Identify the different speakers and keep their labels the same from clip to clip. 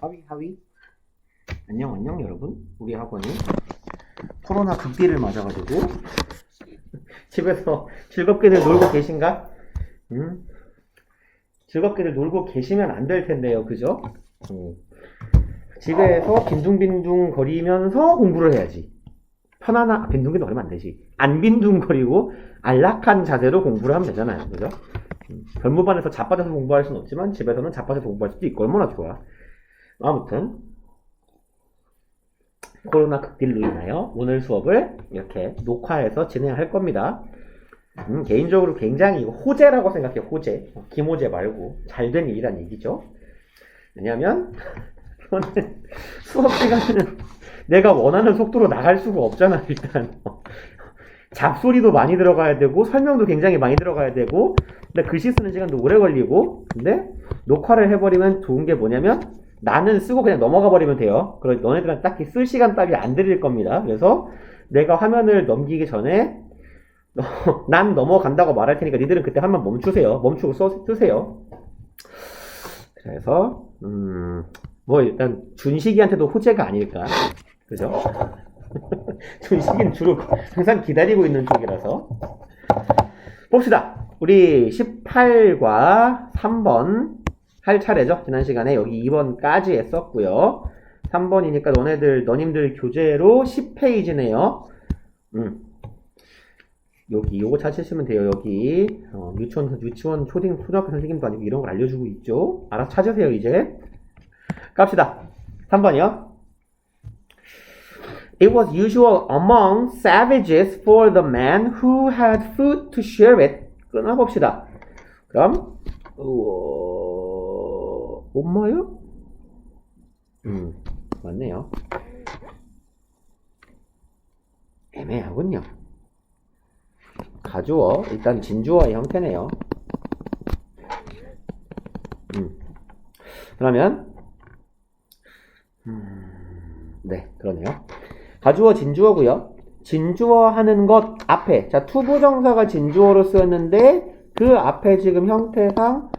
Speaker 1: 하위. 안녕 여러분. 우리 학원이 코로나 극비를 맞아가지고 집에서 즐겁게들 놀고 계신가? 즐겁게들 놀고 계시면 안 될 텐데요, 그죠? 집에서 빈둥빈둥 거리면서 공부를 해야지. 빈둥빈둥 거리면 안 되지. 안 빈둥거리고 안락한 자세로 공부를 하면 되잖아요, 그죠? 별무반에서 자빠져서 공부할 수는 없지만 집에서는 자빠져서 공부할 수도 있고 얼마나 좋아. 아무튼 코로나 극딜로 인하여 오늘 수업을 이렇게 녹화해서 진행할 겁니다. 개인적으로 굉장히 호재라고 생각해요. 호재. 김호재 말고 잘된 일이란 얘기죠. 왜냐면 수업 시간에는 내가 원하는 속도로 나갈 수가 없잖아. 일단 잡소리도 많이 들어가야 되고 설명도 굉장히 많이 들어가야 되고 근데 글씨 쓰는 시간도 오래 걸리고 근데 녹화를 해버리면 좋은 게 뭐냐면 나는 쓰고 그냥 넘어가 버리면 돼요. 그래서 너네들은 딱히 쓸 시간 따위 안 드릴 겁니다. 그래서 내가 화면을 넘기기 전에 난 넘어간다고 말할 테니까 니들은 그때 화면 멈추세요. 멈추고 쓰세요. 그래서 뭐 일단 준식이한테도 호재가 아닐까. 그죠? 준식이는 주로 항상 기다리고 있는 쪽이라서 봅시다. 우리 18과 3번 할 차례죠. 지난 시간에 여기 2번까지 했었고요. 3번이니까 너님들 교재로 10페이지네요. 여기 요거 찾으시면 돼요. 여기 유치원 초등학교 선생님도 아니고 이런 걸 알려주고 있죠. 알아서 찾으세요. 이제 갑시다. 3번이요. It was usual among savages for the man who had food to share it. 끊어봅시다. 그럼 엄마요? 맞네요. 애매하군요. 가주어, 일단 진주어의 형태네요. 그러면 네, 그러네요. 가주어 진주어고요. 진주어 하는 것 앞에 자 투부정사가 진주어로 쓰였는데 그 앞에 지금 형태상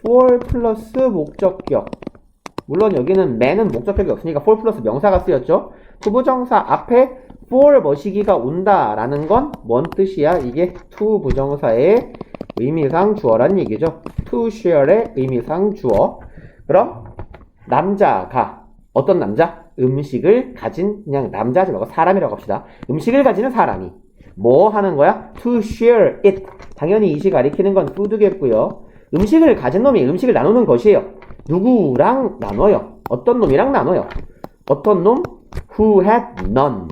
Speaker 1: for 플러스 목적격 물론 여기는 man은 목적격이 없으니까 for 플러스 명사가 쓰였죠. 투부정사 앞에 for 머시기가 온다라는 건 뭔 뜻이야? 이게 투부정사의 의미상 주어란 얘기죠. to share의 의미상 주어. 그럼 남자가 어떤 남자? 음식을 가진 그냥 남자지 말고 사람이라고 합시다. 음식을 가지는 사람이 뭐 하는 거야? to share it. 당연히 이시 가리키는 건 food겠고요. 음식을 가진 놈이 음식을 나누는 것이에요. 누구랑 나눠요? 어떤 놈이랑 나눠요? 어떤 놈? who had none.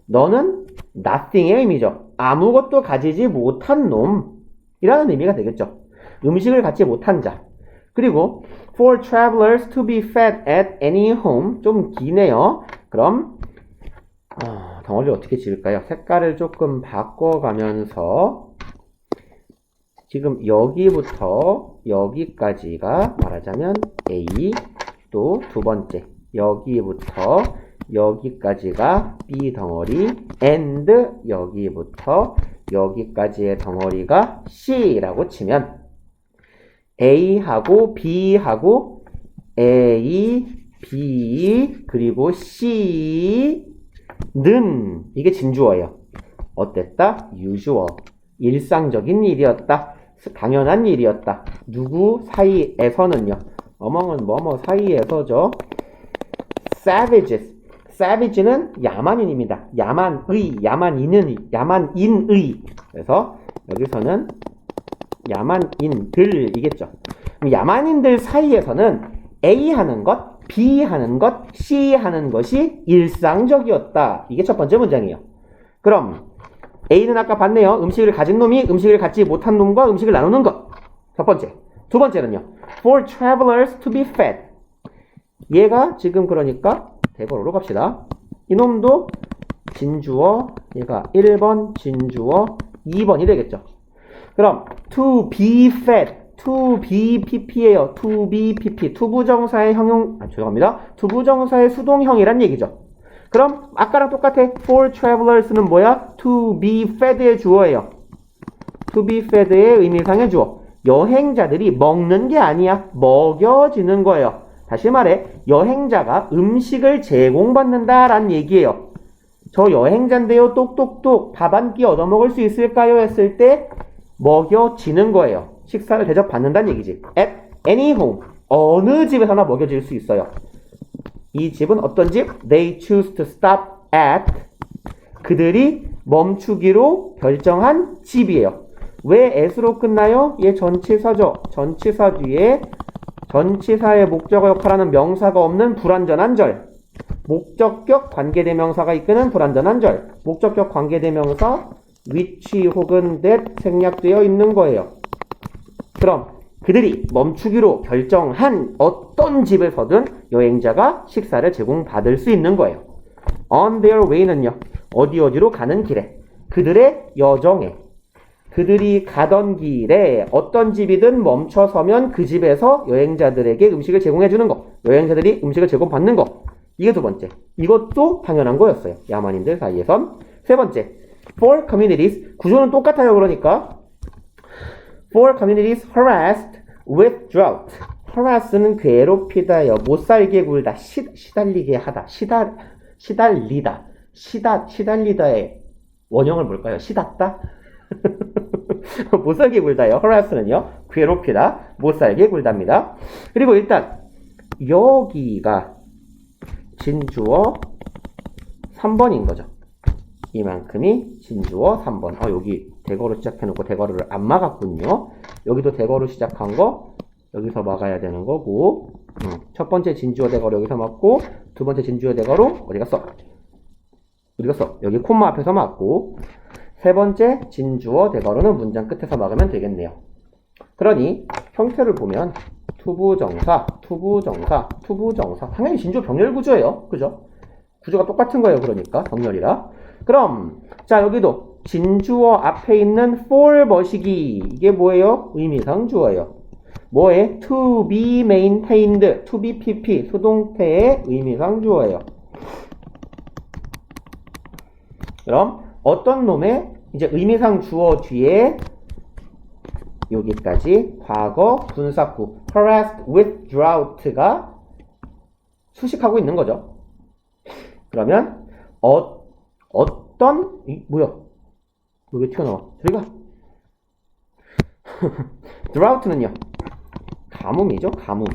Speaker 1: 너는 nothing의 의미죠. 아무것도 가지지 못한 놈이라는 의미가 되겠죠. 음식을 갖지 못한 자. 그리고 for travelers to be fed at any home. 좀 기네요. 그럼 덩어리를 어떻게 지을까요? 색깔을 조금 바꿔가면서 지금 여기부터 여기까지가 말하자면 A, 또 두 번째 여기부터 여기까지가 B 덩어리 and 여기부터 여기까지의 덩어리가 C라고 치면 A하고 B하고 A, B 그리고 C는 이게 진주어예요. 어땠다? usual. 일상적인 일이었다. 당연한 일이었다. 누구 사이에서는요. among은 뭐뭐 사이에서죠. savages. savage는 야만인입니다. 야만인의. 그래서 여기서는 야만인들이겠죠. 그럼 야만인들 사이에서는 A 하는 것, B 하는 것, C 하는 것이 일상적이었다. 이게 첫 번째 문장이에요. 그럼 A는 아까 봤네요. 음식을 가진 놈이 음식을 갖지 못한 놈과 음식을 나누는 것. 첫 번째. 두 번째는요. For travelers to be fed. 얘가 지금 그러니까 대괄호로 갑시다. 이놈도 진주어, 얘가 1번 진주어, 2번이 되겠죠. 그럼 to be fed, to be pp예요. to be pp. 투부정사의 투부정사의 수동형이란 얘기죠. 그럼 아까랑 똑같아. for travelers는 뭐야? to be fed의 주어예요. to be fed의 의미상의 주어. 여행자들이 먹는 게 아니야. 먹여지는 거예요. 다시 말해 여행자가 음식을 제공받는다라는 얘기예요. 저 여행자인데요. 똑똑똑 밥 한 끼 얻어먹을 수 있을까요? 했을 때 먹여지는 거예요. 식사를 대접받는다는 얘기지. At any home. 어느 집에서나 먹여질 수 있어요. 이 집은 어떤 집? They choose to stop at. 그들이 멈추기로 결정한 집이에요. 왜 at으로 끝나요? 얘 전치사죠. 전치사 뒤에 전치사의 목적어 역할하는 명사가 없는 불완전한 절. 목적격 관계대명사가 이끄는 불완전한 절. 목적격 관계대명사 which 혹은 that 생략되어 있는 거예요. 그럼 그들이 멈추기로 결정한 어떤 집에서든 여행자가 식사를 제공받을 수 있는 거예요. On their way는요. 어디로 가는 길에. 그들의 여정에. 그들이 가던 길에 어떤 집이든 멈춰서면 그 집에서 여행자들에게 음식을 제공해 주는 거. 여행자들이 음식을 제공받는 거. 이게 두 번째. 이것도 당연한 거였어요. 야만인들 사이에선. 세 번째. For communities. 구조는 똑같아요. 그러니까 For communities harassed with drought. harass는 괴롭히다요. 못살게 굴다. 시달리게 하다. 시달리다의 원형을 뭘까요? 시닫다? 못살게 굴다요. harass는요. 괴롭히다. 못살게 굴답니다. 그리고 일단 여기가 진주어 3번인 거죠. 이만큼이 진주어 3번. 여기 대거로 시작해놓고 대거를 안 막았군요. 여기도 대거로 시작한 거 여기서 막아야 되는 거고, 첫 번째 진주어 대거로 여기서 막고, 두 번째 진주어 대거로 어디 갔어? 여기 콤마 앞에서 막고, 세 번째 진주어 대거로는 문장 끝에서 막으면 되겠네요. 그러니 형태를 보면 투부정사 당연히 진주어 병렬 구조예요. 그죠? 구조가 똑같은 거예요. 그러니까 병렬이라. 그럼 자 여기도 진주어 앞에 있는 for 머시기 이게 뭐예요? 의미상 주어예요. 뭐에? to be maintained, to be pp 수동태의 의미상 주어예요. 그럼 어떤 놈의 이제 의미상 주어 뒤에 여기까지 과거 분사구 harassed with drought가 수식하고 있는 거죠. 그러면 어떤 뭐야? 왜 튀어나와? 저리가. drought는요. 가뭄이죠. 가뭄.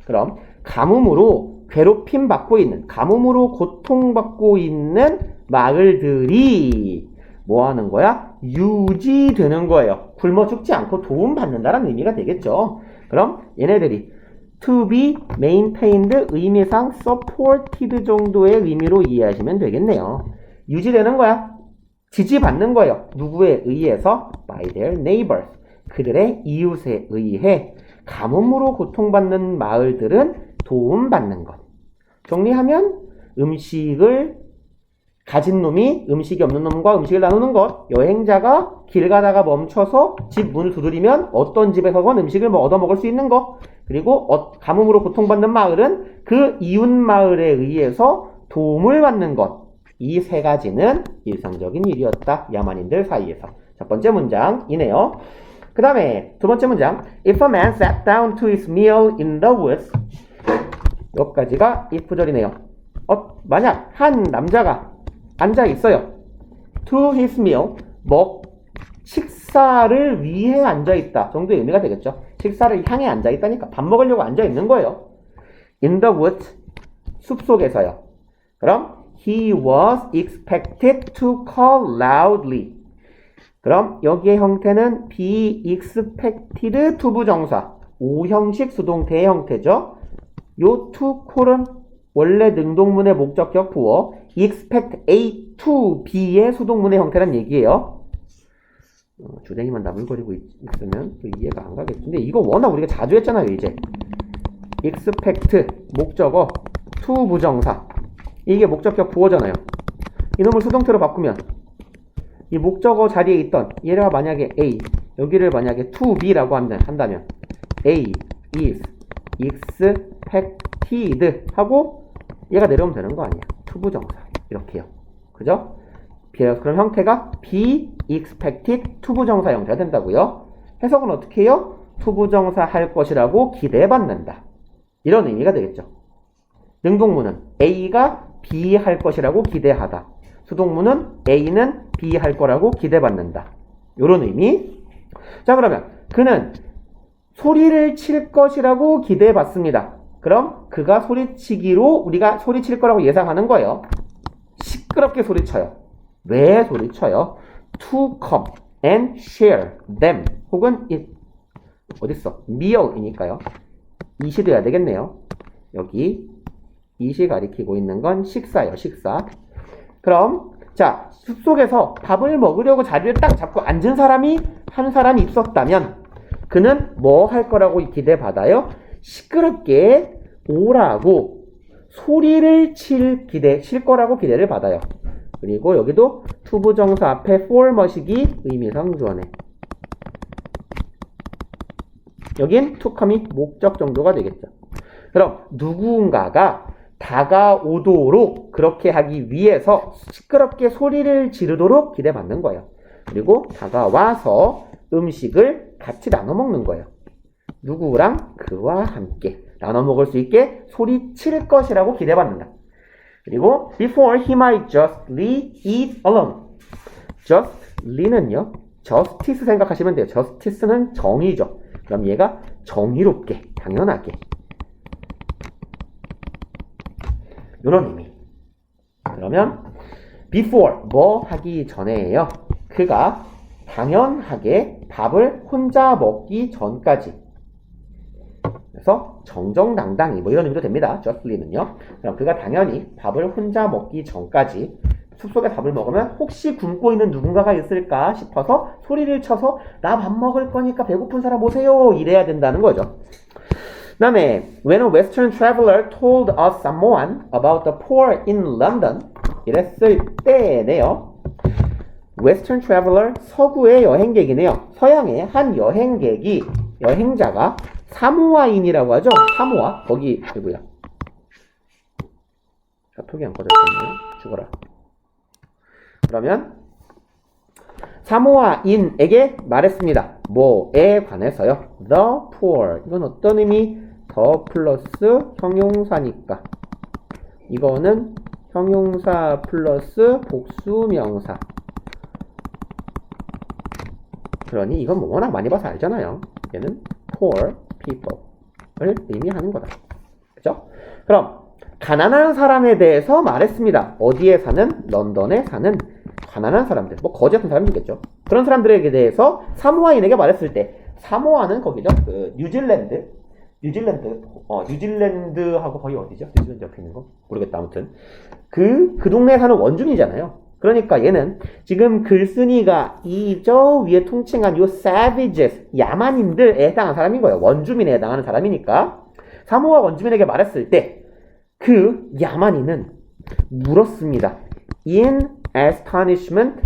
Speaker 1: 그럼 가뭄으로 괴롭힘 받고 있는, 가뭄으로 고통받고 있는 마을들이 뭐 하는 거야? 유지되는 거예요. 굶어 죽지 않고 도움받는다라는 의미가 되겠죠. 그럼 얘네들이 to be maintained 의미상 supported 정도의 의미로 이해하시면 되겠네요. 유지되는 거야. 지지받는 거예요. 누구에 의해서? by their neighbors. 그들의 이웃에 의해 가뭄으로 고통받는 마을들은 도움받는 것. 정리하면 음식을 가진 놈이 음식이 없는 놈과 음식을 나누는 것. 여행자가 길 가다가 멈춰서 집 문을 두드리면 어떤 집에서건 음식을 얻어 먹을 수 있는 것. 그리고 가뭄으로 고통받는 마을은 그 이웃 마을에 의해서 도움을 받는 것. 이 세 가지는 일상적인 일이었다. 야만인들 사이에서. 첫 번째 문장이네요. 그 다음에 두 번째 문장. If a man sat down to his meal in the woods. 여기까지가 if절이네요. 만약 한 남자가 앉아 있어요. To his meal, 식사를 위해 앉아 있다 정도의 의미가 되겠죠. 식사를 향해 앉아 있다니까 밥 먹으려고 앉아 있는 거예요. In the woods, 숲속에서요. 그럼 he was expected to call loudly. 그럼 여기의 형태는 be expected 투부정사, 오형식 수동태의 형태죠. 요 to call은 원래 능동문의 목적격 부어 expect A to B의 수동문의 형태란 얘기예요. 주댕이만 나불거리고 있으면 또 이해가 안 가겠지. 근데 이거 워낙 우리가 자주 했잖아요. 이제 expect 목적어 to 부정사 이게 목적격 부어잖아요. 이놈을 수동태로 바꾸면 이 목적어 자리에 있던 얘가 만약에 A 여기를 만약에 to B라고 한다면 A is expected 하고 얘가 내려오면 되는 거 아니야. 투부정사 이렇게요. 그죠? 그럼 형태가 be expected 투부정사 형태가 된다고요. 해석은 어떻게 해요? 투부정사 할 것이라고 기대받는다. 이런 의미가 되겠죠. 능동문은 A가 B 할 것이라고 기대하다. 수동문은 A는 B 할 거라고 기대받는다. 이런 의미. 자, 그러면 그는 소리를 칠 것이라고 기대받습니다. 그럼 그가 소리치기로 우리가 소리칠 거라고 예상하는 거예요. 시끄럽게 소리쳐요. 왜 소리쳐요? To come and share them 혹은 it 어딨어? meal이니까요. it이 돼야 되겠네요. 여기 it이 가리키고 있는 건 식사예요. 식사. 그럼 자, 숲속에서 밥을 먹으려고 자리를 딱 잡고 앉은 사람이 한 사람이 있었다면 그는 뭐 할 거라고 기대받아요? 시끄럽게 오라고 소리를 칠 거라고 기대를 받아요. 그리고 여기도 투부정사 앞에 for 머시기 의미상 주어네. 여긴 to come이 목적 정도가 되겠죠. 그럼 누군가가 다가오도록 그렇게 하기 위해서 시끄럽게 소리를 지르도록 기대받는 거예요. 그리고 다가와서 음식을 같이 나눠 먹는 거예요. 누구랑? 그와 함께 나눠 먹을 수 있게 소리칠 것이라고 기대받는다. 그리고 before he might justly eat alone. justly는요. justice 생각하시면 돼요. justice는 정의죠. 그럼 얘가 정의롭게, 당연하게 이런 의미. 그러면 before 뭐 하기 전에예요. 그가 당연하게 밥을 혼자 먹기 전까지. 그래서 정정당당히 뭐 이런 의미도 됩니다. justly는요. 그럼 그가 당연히 밥을 혼자 먹기 전까지 숲속에 밥을 먹으면 혹시 굶고 있는 누군가가 있을까 싶어서 소리를 쳐서 나 밥 먹을 거니까 배고픈 사람 오세요 이래야 된다는 거죠. 그 다음에 when a western traveler told us someone about the poor in London 이랬을 때네요. western traveler 서구의 여행객이네요. 서양의 한 여행자가 사모아인이라고 하죠. 사모아 거기 누구야? 카톡이 안 꺼졌었네요. 죽어라. 그러면 사모아인에게 말했습니다. 뭐에 관해서요? The poor. 이건 어떤 의미? 더 플러스 형용사니까. 이거는 형용사 플러스 복수명사. 그러니 이건 뭐 워낙 많이 봐서 알잖아요. 얘는 poor people을 의미하는 거다. 그죠? 그럼 가난한 사람에 대해서 말했습니다. 어디에 사는? 런던에 사는 가난한 사람들. 뭐 거지 같은 사람이겠죠. 그런 사람들에게 대해서 사모아인에게 말했을 때 사모아는 거기죠. 그 뉴질랜드하고 거기 어디죠? 뉴질랜드 옆에 있는 거? 모르겠다. 아무튼 그 동네에 사는 원주민이잖아요. 그러니까 얘는 지금 글쓴이가 이 저 위에 통칭한 요 savages, 야만인들에 해당하는 사람인 거예요. 원주민에 해당하는 사람이니까 사모아 원주민에게 말했을 때 그 야만인은 물었습니다. in astonishment,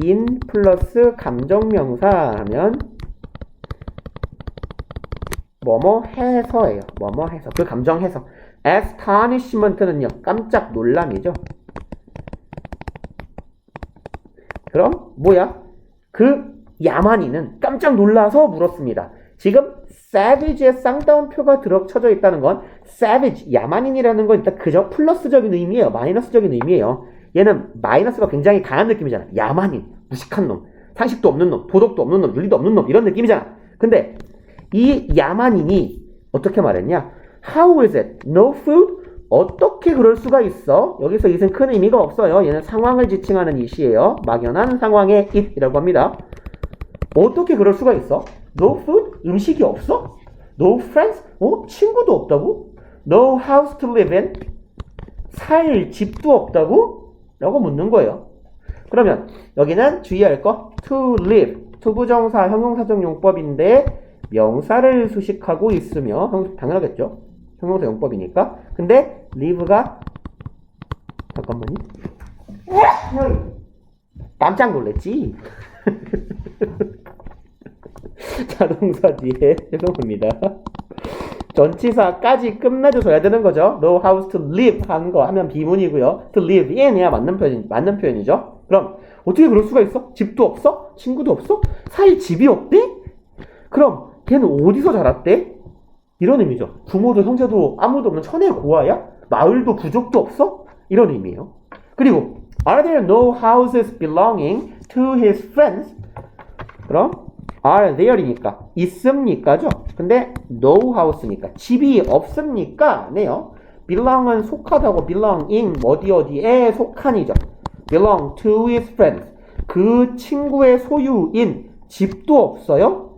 Speaker 1: in 플러스 감정명사 하면 뭐뭐 해서예요. 뭐뭐 해서. 그 감정해서. astonishment는요. 깜짝 놀람이죠. 그럼 뭐야? 그 야만인은 깜짝 놀라서 물었습니다. 지금 savage의 쌍따옴표가 쳐져 있다는 건 savage, 야만인이라는 건 일단 그저 플러스적인 의미예요. 마이너스적인 의미예요. 얘는 마이너스가 굉장히 강한 느낌이잖아. 야만인, 무식한 놈, 상식도 없는 놈, 도덕도 없는 놈, 윤리도 없는 놈 이런 느낌이잖아. 근데 이 야만인이 어떻게 말했냐? How is it? No food? 어떻게 그럴 수가 있어? 여기서 it은 큰 의미가 없어요. 얘는 상황을 지칭하는 it이에요. 막연한 상황의 it이라고 합니다. 어떻게 그럴 수가 있어? No food? 음식이 없어? No friends? 친구도 없다고? No house to live in? 살 집도 없다고? 라고 묻는 거예요. 그러면 여기는 주의할 거 to live, 투부정사 형용사적 용법인데 명사를 수식하고 있으며 당연하겠죠. 형용사 용법이니까. 근데 live가 잠깐만요. 깜짝 놀랬지? 자동사 뒤에 죄송합니다. 전치사까지 끝내줘야 되는 거죠. No house to live 하는 거 하면 비문이고요. To live in 이야 맞는 표현이죠. 그럼 어떻게 그럴 수가 있어? 집도 없어? 친구도 없어? 살 집이 없대? 그럼 걔는 어디서 자랐대? 이런 의미죠. 부모도 형제도 아무도 없는 천의 고아야? 마을도 부족도 없어? 이런 의미예요. 그리고 Are there no houses belonging to his friends? 그럼 are there이니까 있습니까죠? 근데 no house니까 집이 없습니까? 네요. belong은 속하다고 belonging 어디에 속한이죠. belong to his friends 그 친구의 소유인 집도 없어요?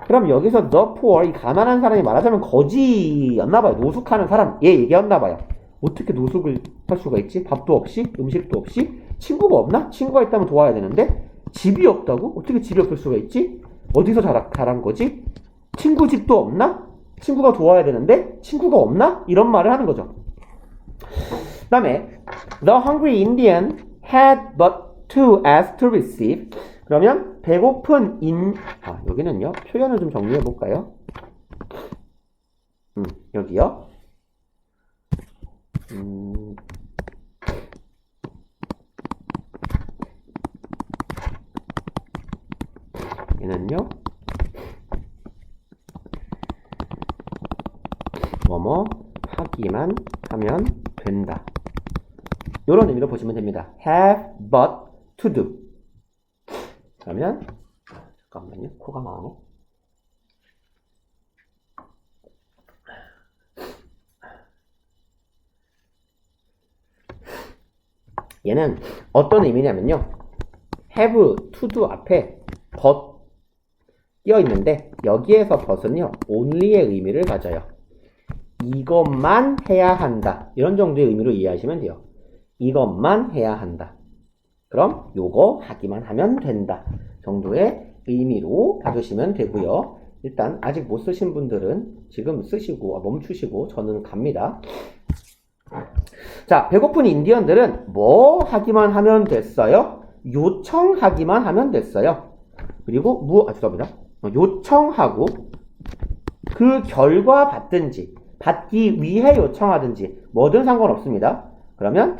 Speaker 1: 그럼 여기서 the poor 이 가난한 사람이 말하자면 거지였나봐요. 노숙하는 사람 얘 얘기였나봐요. 어떻게 노숙을 할 수가 있지? 밥도 없이 음식도 없이 친구가 없나? 친구가 있다면 도와야 되는데 집이 없다고? 어떻게 집이 없을 수가 있지? 어디서 자란 거지? 친구 집도 없나? 친구가 도와야 되는데 친구가 없나? 이런 말을 하는 거죠. 그 다음에 The hungry Indian had but to ask to receive 그러면 배고픈 여기는요 표현을 좀 정리해 볼까요? 여기요 얘는요 뭐뭐 하기만 하면 된다 이런 의미로 보시면 됩니다. have but to do 그러면 잠깐만요 코가 나오네. 얘는 어떤 의미냐면요 have to do 앞에 but 끼어 있는데 여기에서 but은요 only의 의미를 가져요. 이것만 해야 한다 이런 정도의 의미로 이해하시면 돼요. 이것만 해야 한다. 그럼 요거 하기만 하면 된다 정도의 의미로 봐주시면 되고요. 일단 아직 못 쓰신 분들은 지금 쓰시고 멈추시고 저는 갑니다. 자, 배고픈 인디언들은 뭐 하기만 하면 됐어요? 요청하기만 하면 됐어요. 그리고 죄송합니다. 요청하고 그 결과 받기 위해 요청하든지 뭐든 상관없습니다. 그러면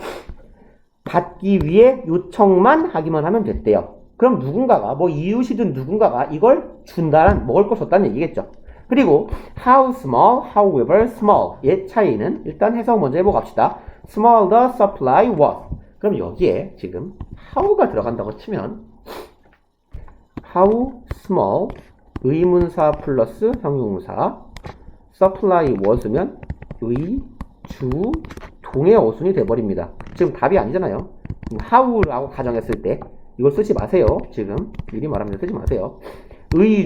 Speaker 1: 받기 위해 요청만 하기만 하면 됐대요. 그럼 누군가가 이웃이든 누군가가 이걸 준다는 먹을 거 줬다는 얘기겠죠. 그리고 how small, however small 의 차이는 일단 해석 먼저 해보고 갑시다. small the supply was 그럼 여기에 지금 how가 들어간다고 치면 how small 의문사 플러스 형용사 supply was면 주 동의 어순이 돼버립니다. 지금 답이 아니잖아요. how라고 가정했을 때 이걸 쓰지 마세요. 지금 미리 말하면 쓰지 마세요.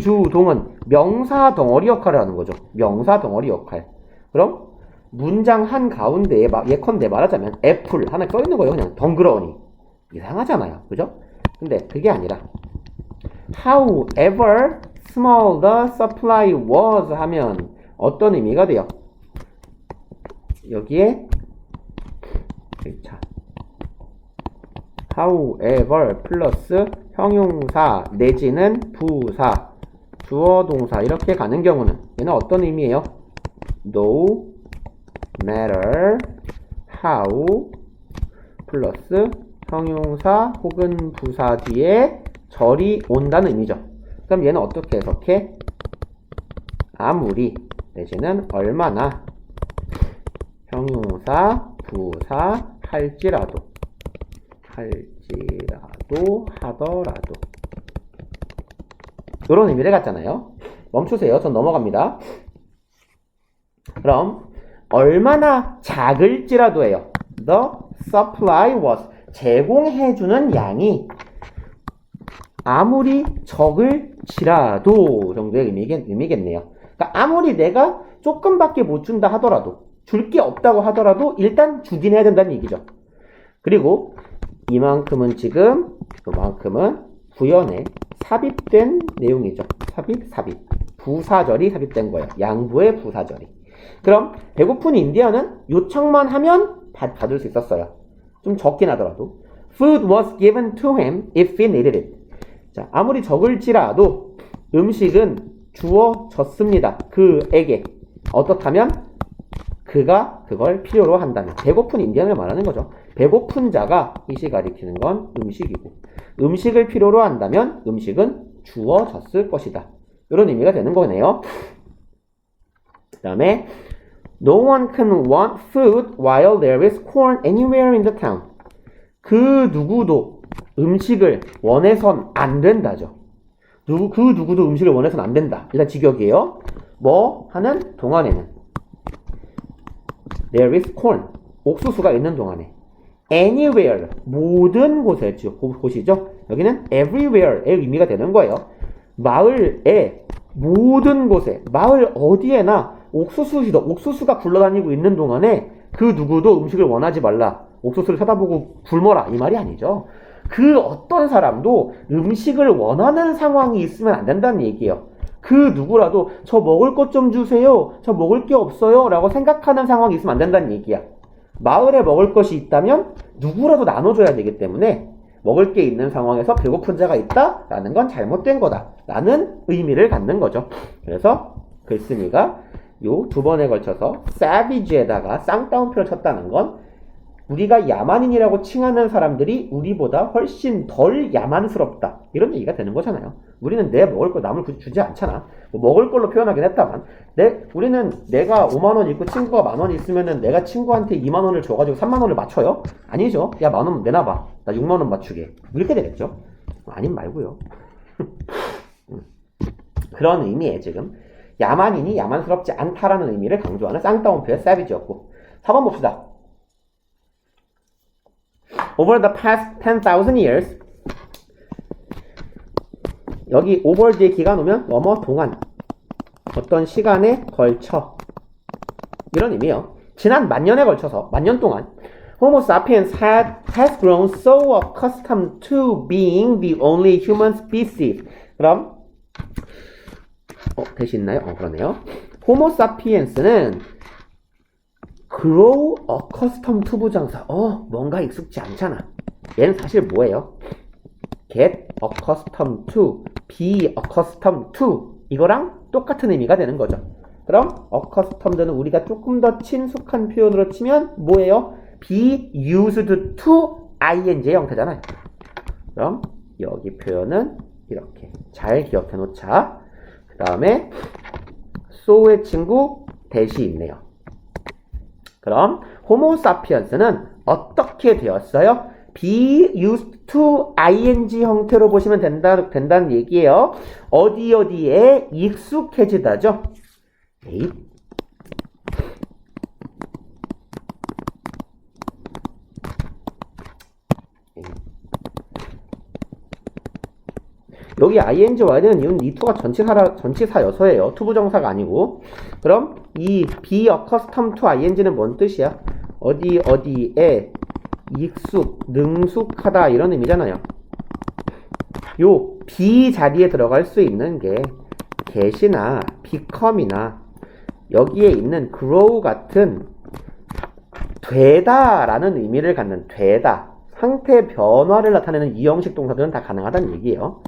Speaker 1: 주 동은 명사 덩어리 역할을 하는 거죠. 명사 덩어리 역할. 그럼 문장 한 가운데에 예컨대 말하자면 애플 하나 써있는 거예요. 그냥 덩그러니 이상하잖아요. 그죠? 근데 그게 아니라 however small the supply was 하면 어떤 의미가 돼요? 여기에 however 플러스 형용사 내지는 부사 주어 동사 이렇게 가는 경우는 얘는 어떤 의미예요? No matter how 플러스 형용사 혹은 부사 뒤에 절이 온다는 의미죠. 그럼 얘는 어떻게 해석해? 아무리 내지는 얼마나 형용사 부사 할지라도 하더라도 이런 의미를 갖잖아요. 멈추세요. 전 넘어갑니다. 그럼 얼마나 작을지라도 해요. The supply was 제공해주는 양이 아무리 적을지라도 정도의 의미겠네요. 그러니까 아무리 내가 조금밖에 못 준다 하더라도 줄 게 없다고 하더라도 일단 주긴 해야 된다는 얘기죠. 그리고 이만큼은 지금 요만큼은 구연에 삽입된 내용이죠. 삽입. 부사절이 삽입된 거예요. 양부의 부사절이. 그럼 배고픈 인디언은 요청만 하면 받을 수 있었어요. 좀 적긴 하더라도. Food was given to him if he needed it. 자, 아무리 적을지라도 음식은 주어졌습니다. 그에게. 어떻다면? 그가 그걸 필요로 한다면. 배고픈 인디언을 말하는 거죠. 배고픈 자가 이시 가리키는 건 음식이고 음식을 필요로 한다면 음식은 주어졌을 것이다. 이런 의미가 되는 거네요. 그 다음에 No one can want food while there is corn anywhere in the town. 그 누구도 음식을 원해선 안 된다죠. 그 누구도 음식을 원해선 안 된다. 일단 직역이에요. 뭐 하는 동안에는 there is corn. 옥수수가 있는 동안에 anywhere. 모든 곳에 곳이죠. 여기는 everywhere의 의미가 되는 거예요. 마을의 모든 곳에, 마을 어디에나 옥수수가 굴러다니고 있는 동안에 그 누구도 음식을 원하지 말라. 옥수수를 쳐다보고 굶어라. 이 말이 아니죠. 그 어떤 사람도 음식을 원하는 상황이 있으면 안 된다는 얘기예요. 그 누구라도 저 먹을 것 좀 주세요. 저 먹을 게 없어요. 라고 생각하는 상황이 있으면 안 된다는 얘기야. 마을에 먹을 것이 있다면 누구라도 나눠줘야 되기 때문에 먹을 게 있는 상황에서 배고픈 자가 있다? 라는 건 잘못된 거다. 라는 의미를 갖는 거죠. 그래서 글쓴이가 요 두 번에 걸쳐서 savage에다가 쌍따옴표를 쳤다는 건 우리가 야만인이라고 칭하는 사람들이 우리보다 훨씬 덜 야만스럽다. 이런 얘기가 되는 거잖아요. 우리는 내 먹을 거 남을 주지 않잖아. 뭐 먹을 걸로 표현하긴 했다만 우리는 내가 5만원 있고 친구가 만원 있으면은 내가 친구한테 2만원을 줘가지고 3만원을 맞춰요? 아니죠. 야, 만원 내놔봐. 나 6만원 맞추게. 이렇게 되겠죠. 아님 말고요. 그런 의미에 지금 야만인이 야만스럽지 않다라는 의미를 강조하는 쌍따옴표의 savage였고 4번 봅시다. Over the past 10,000 years 여기 over 뒤에 기간 오면 뭐뭐 동안 어떤 시간에 걸쳐 이런 의미예요. 지난 만년에 걸쳐서 만년 동안 Homo sapiens has grown so accustomed to being the only human species. 그럼 대시 있나요? 그러네요. Homo sapiens는 grow accustomed to 부정사. 뭔가 익숙지 않잖아. 얘는 사실 뭐예요? get accustomed to, be accustomed to 이거랑 똑같은 의미가 되는 거죠. 그럼 accustomed는 우리가 조금 더 친숙한 표현으로 치면 뭐예요? be used to ing의 형태잖아요. 그럼 여기 표현은 이렇게 잘 기억해 놓자. 그 다음에 so의 친구 대시 있네요. 그럼 호모 사피엔스는 어떻게 되었어요? be used to ing 형태로 보시면 된다는 얘기예요. 어디에 익숙해지다죠. 여기 ing 와야 되는 이유는 이 to가 전치사여서예요. 투부정사가 아니고. 그럼 이 be accustomed to ing는 뭔 뜻이야? 어디에 능숙하다 이런 의미잖아요. 요 be 자리에 들어갈 수 있는 게 get이나 become이나 여기에 있는 grow 같은 되다라는 의미를 갖는 되다, 상태 변화를 나타내는 이형식 동사들은 다 가능하다는 얘기예요.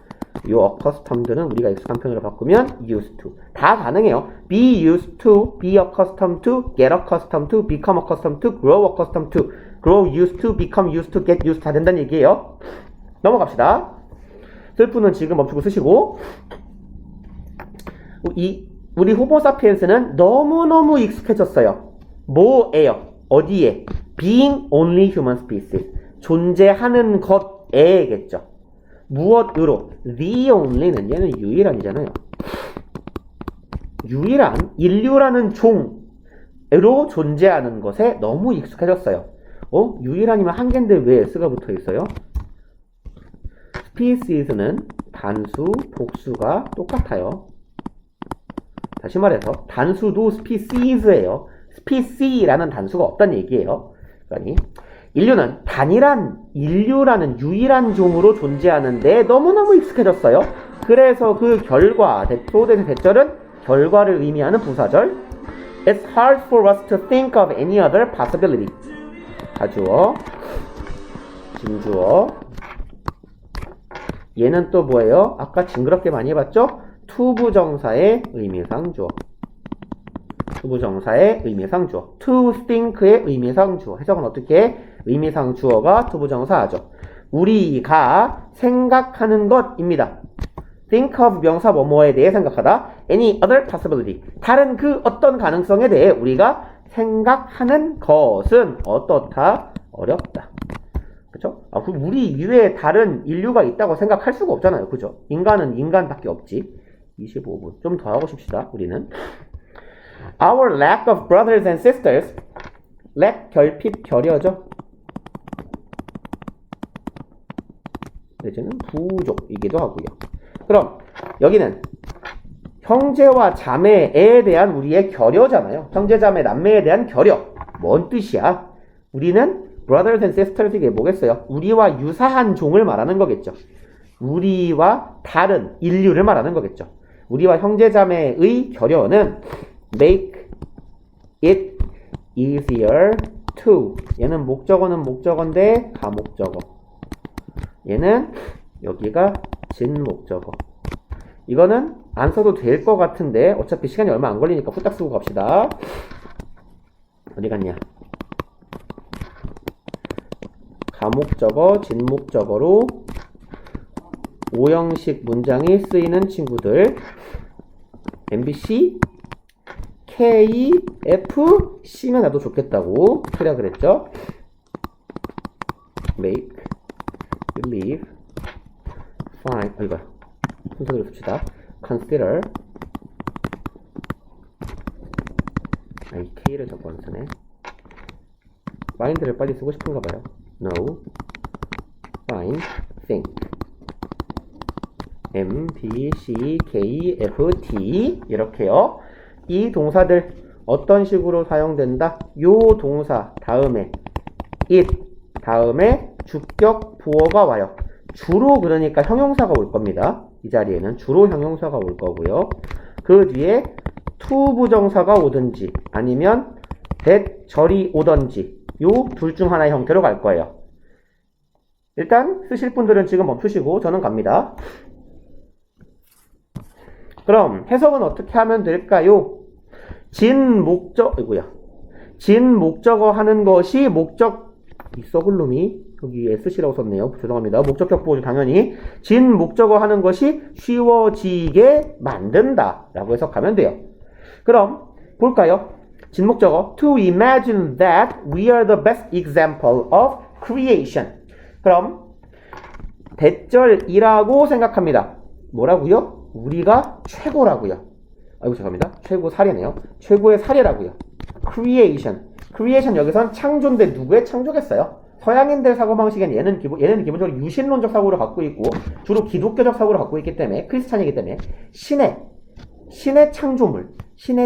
Speaker 1: 요 accustomed는 우리가 익숙한 표현으로 바꾸면 used to. 다 가능해요. be used to, be accustomed to, get accustomed to, become accustomed to, grow accustomed to, grow used to, become used to, get used to 다 된다는 얘기예요. 넘어갑시다. 슬프는 지금 멈추고 쓰시고 우리 호모 사피엔스는 너무너무 익숙해졌어요. 뭐예요? 어디에? being only human species. 존재하는 것에겠죠. 무엇으로? the only는 얘는 유일한이잖아요. 유일한 인류라는 종으로 존재하는 것에 너무 익숙해졌어요. 유일한이면 한 개인데 왜 s가 붙어 있어요? species는 단수, 복수가 똑같아요. 다시 말해서 단수도 species예요. species라는 단수가 없다는 얘기예요. 그러니 인류는 인류라는 유일한 종으로 존재하는데 너무너무 익숙해졌어요. 그래서 그 결과, 소대의 대절은 결과를 의미하는 부사절. It's hard for us to think of any other possibility. 가주어, 진주어. 얘는 또 뭐예요? 아까 징그럽게 많이 해봤죠? 투부정사의 의미상 주어. 투부정사의 의미상 주어. to think의 의미상 주어. 해석은 어떻게? 의미상 주어가 투부정사 하죠. 우리가 생각하는 것입니다. think of 명사 뭐뭐에 대해 생각하다. any other possibility. 다른 그 어떤 가능성에 대해 우리가 생각하는 것은 어떻다? 어렵다. 그쵸? 우리 이외에 다른 인류가 있다고 생각할 수가 없잖아요. 그죠? 인간은 인간밖에 없지. 25분. 좀 더 하고 싶시다, 우리는. Our lack of brothers and sisters. lack, 결핍, 결여죠. 내지는 부족이기도 하고요. 그럼 여기는 형제와 자매에 대한 우리의 결여잖아요. 형제, 자매, 남매에 대한 결여. 뭔 뜻이야? 우리는 brothers and sisters 이게 뭐겠어요? 우리와 유사한 종을 말하는 거겠죠. 우리와 다른 인류를 말하는 거겠죠. 우리와 형제, 자매의 결여는 make it easier to. 얘는 목적어는 목적어인데 가목적어. 얘는 여기가 진목적어. 이거는 안 써도 될 것 같은데 어차피 시간이 얼마 안 걸리니까 후딱 쓰고 갑시다. 어디 갔냐? 가목적어, 진목적어로 오형식 문장이 쓰이는 친구들. MBC, K, F, C면 나도 좋겠다고 K라 그랬죠? make, believe, find, 이거 순서대로 씁시다. consider, 이 K를 자꾸 안 쓰네. find를 빨리 쓰고 싶은가 봐요. know, find, think. M, B, C, K, F, T 이렇게요. 이 동사들 어떤 식으로 사용된다? 요 동사 다음에 it 다음에 주격 부어가 와요. 주로 그러니까 형용사가 올 겁니다. 이 자리에는 주로 형용사가 올 거고요. 그 뒤에 to 부정사가 오든지 아니면 that, 절이 오든지 요 둘 중 하나의 형태로 갈 거예요. 일단 쓰실 분들은 지금 멈추시고 저는 갑니다. 그럼 해석은 어떻게 하면 될까요? 진목적어 하는 것이 이 썩을 놈이 여기 SC라고 썼네요. 죄송합니다. 목적격 보호죠, 당연히. 진목적어 하는 것이 쉬워지게 만든다 라고 해석하면 돼요. 그럼 볼까요? 진목적어 to imagine that we are the best example of creation. 그럼 대절이라고 생각합니다. 뭐라고요? 우리가 최고라고요. 아이고 죄송합니다. 최고 사례네요. 최고의 사례라고요. creation 여기선 창조인데 누구의 창조겠어요? 서양인들 사고방식엔 얘는 기본적으로 유신론적 사고를 갖고 있고 주로 기독교적 사고를 갖고 있기 때문에 크리스찬이기 때문에 신의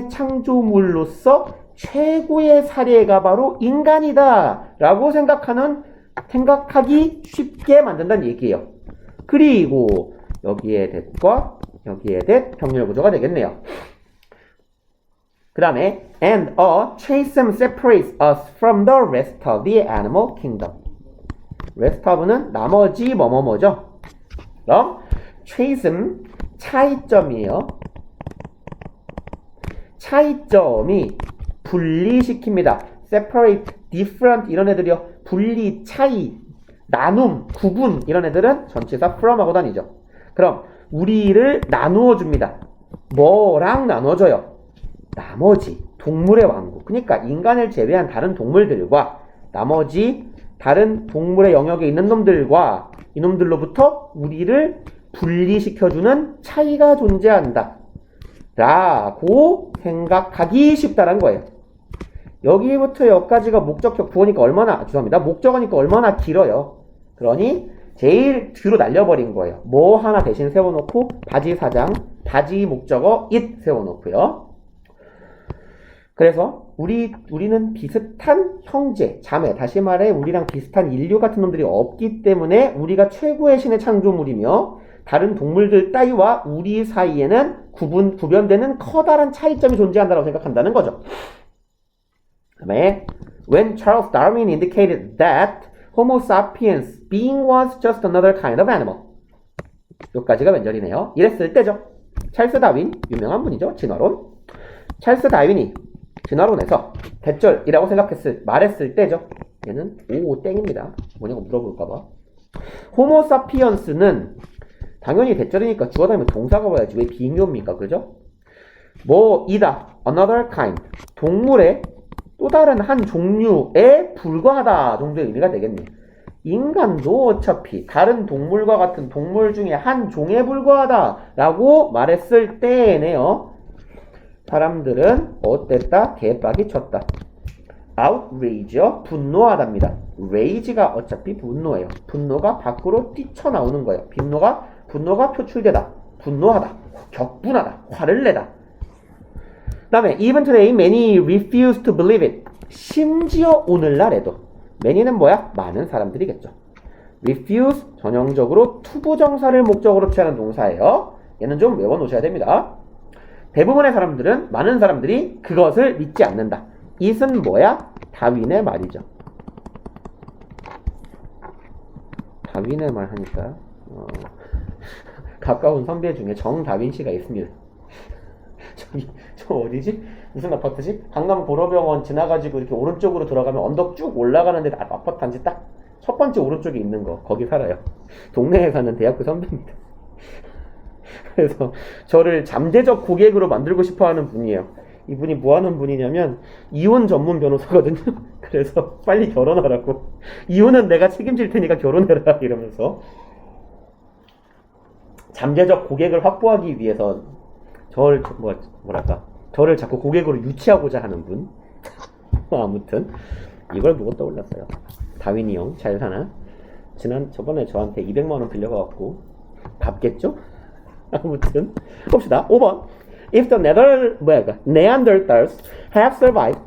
Speaker 1: 창조물로서 최고의 사례가 바로 인간이다 라고 생각하기 쉽게 만든다는 얘기예요. 그리고 여기에 that과 여기에 that 병렬 구조가 되겠네요. 그 다음에 and a chasm separates us from the rest of the animal kingdom. rest of는 나머지 뭐뭐뭐죠. 그럼 chasm 차이점이에요. 차이점이 분리시킵니다. separate, different 이런 애들이요. 분리, 차이, 나눔, 구분 이런 애들은 전치사 from하고 다니죠. 그럼 우리를 나누어 줍니다. 뭐랑 나눠줘요? 나머지 동물의 왕국. 그러니까 인간을 제외한 다른 동물들과 나머지 다른 동물의 영역에 있는 놈들과 이놈들로부터 우리를 분리시켜주는 차이가 존재한다 라고 생각하기 쉽다는 거예요. 여기부터 여기까지가 목적격 부호니까 목적어니까 얼마나 길어요. 그러니 제일 뒤로 날려버린 거예요. 뭐 하나 대신 세워놓고 바지 사장, 바지 목적어 it 세워놓고요. 그래서 우리는 비슷한 형제, 자매, 다시 말해 우리랑 비슷한 인류 같은 놈들이 없기 때문에 우리가 최고의 신의 창조물이며 다른 동물들 따위와 우리 사이에는 구별되는 커다란 차이점이 존재한다고 생각한다는 거죠. 그다음에 when Charles Darwin indicated that Homo sapiens being was just another kind of animal. 여기까지가 왼절이네요. 이랬을 때죠. 찰스 다윈, 유명한 분이죠. 진화론. 찰스 다윈이 진화론에서 대절이라고 말했을 때죠. 얘는 땡입니다. 뭐냐고 물어볼까봐. 호모 사피언스는 당연히 대절이니까 주어 다음에 동사가 와야지. 왜 빙의어입니까? 그죠? 뭐 이다. another kind. 동물의 또 다른 한 종류에 불과하다 정도의 의미가 되겠네. 인간도 어차피 다른 동물과 같은 동물 중에 한 종에 불과하다 라고 말했을 때에네요. 사람들은 어땠다? 개빡이 쳤다. outrage요. 분노하답니다. rage가 어차피 분노예요. 분노가 밖으로 뛰쳐나오는 거예요. 분노가 표출되다. 분노하다. 격분하다. 화를 내다. 그 다음에 even today many refuse to believe it. 심지어 오늘날에도 many는 뭐야? 많은 사람들이겠죠. refuse 전형적으로 투부정사를 목적으로 취하는 동사예요. 얘는 좀 외워놓으셔야 됩니다. 대부분의 사람들은 많은 사람들이 그것을 믿지 않는다. it은 뭐야? 다윈의 말이죠. 다윈의 말 하니까 가까운 선배 중에 정다윈 씨가 있습니다. 저 어디지? 무슨 아파트지? 강남 고려병원 지나가지고 이렇게 오른쪽으로 들어가면 언덕 쭉 올라가는데 아파트 단지 딱 첫 번째 오른쪽에 있는 거 거기 살아요. 동네에 사는 대학교 선배입니다. 그래서 저를 잠재적 고객으로 만들고 싶어하는 분이에요. 이분이 뭐하는 분이냐면 이혼 전문 변호사거든요. 그래서 빨리 결혼하라고. 이혼은 내가 책임질 테니까 결혼해라 이러면서 잠재적 고객을 확보하기 위해서 저를 자꾸 고객으로 유치하고자 하는 분. 아무튼 이걸 보고 떠올랐어요. 다윈이 형 잘 사나? 저번에 저한테 200만원 빌려가갖고 갚겠죠? 아무튼 봅시다. 5번 If the Neanderthals have survived,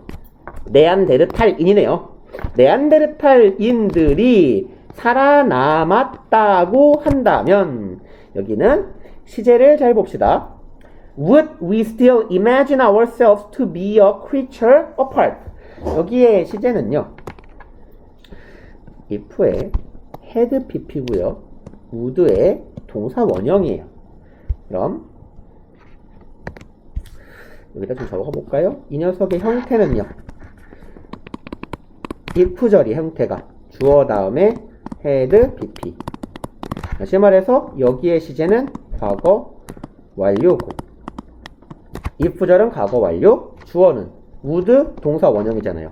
Speaker 1: 네안데르탈인이네요. 네안데르탈인들이 살아남았다고 한다면 여기는 시제를 잘 봅시다. Would we still imagine ourselves to be a creature apart? 여기에 시제는요. if의 had pp고요. would의 동사 원형이에요. 그럼 여기다 좀 적어 볼까요? 이 녀석의 형태는요. if절이 형태가 주어 다음에 had pp. 다시 말해서 여기에 시제는 과거 완료고 if절은 과거 완료, 주어는 would 동사 원형이잖아요.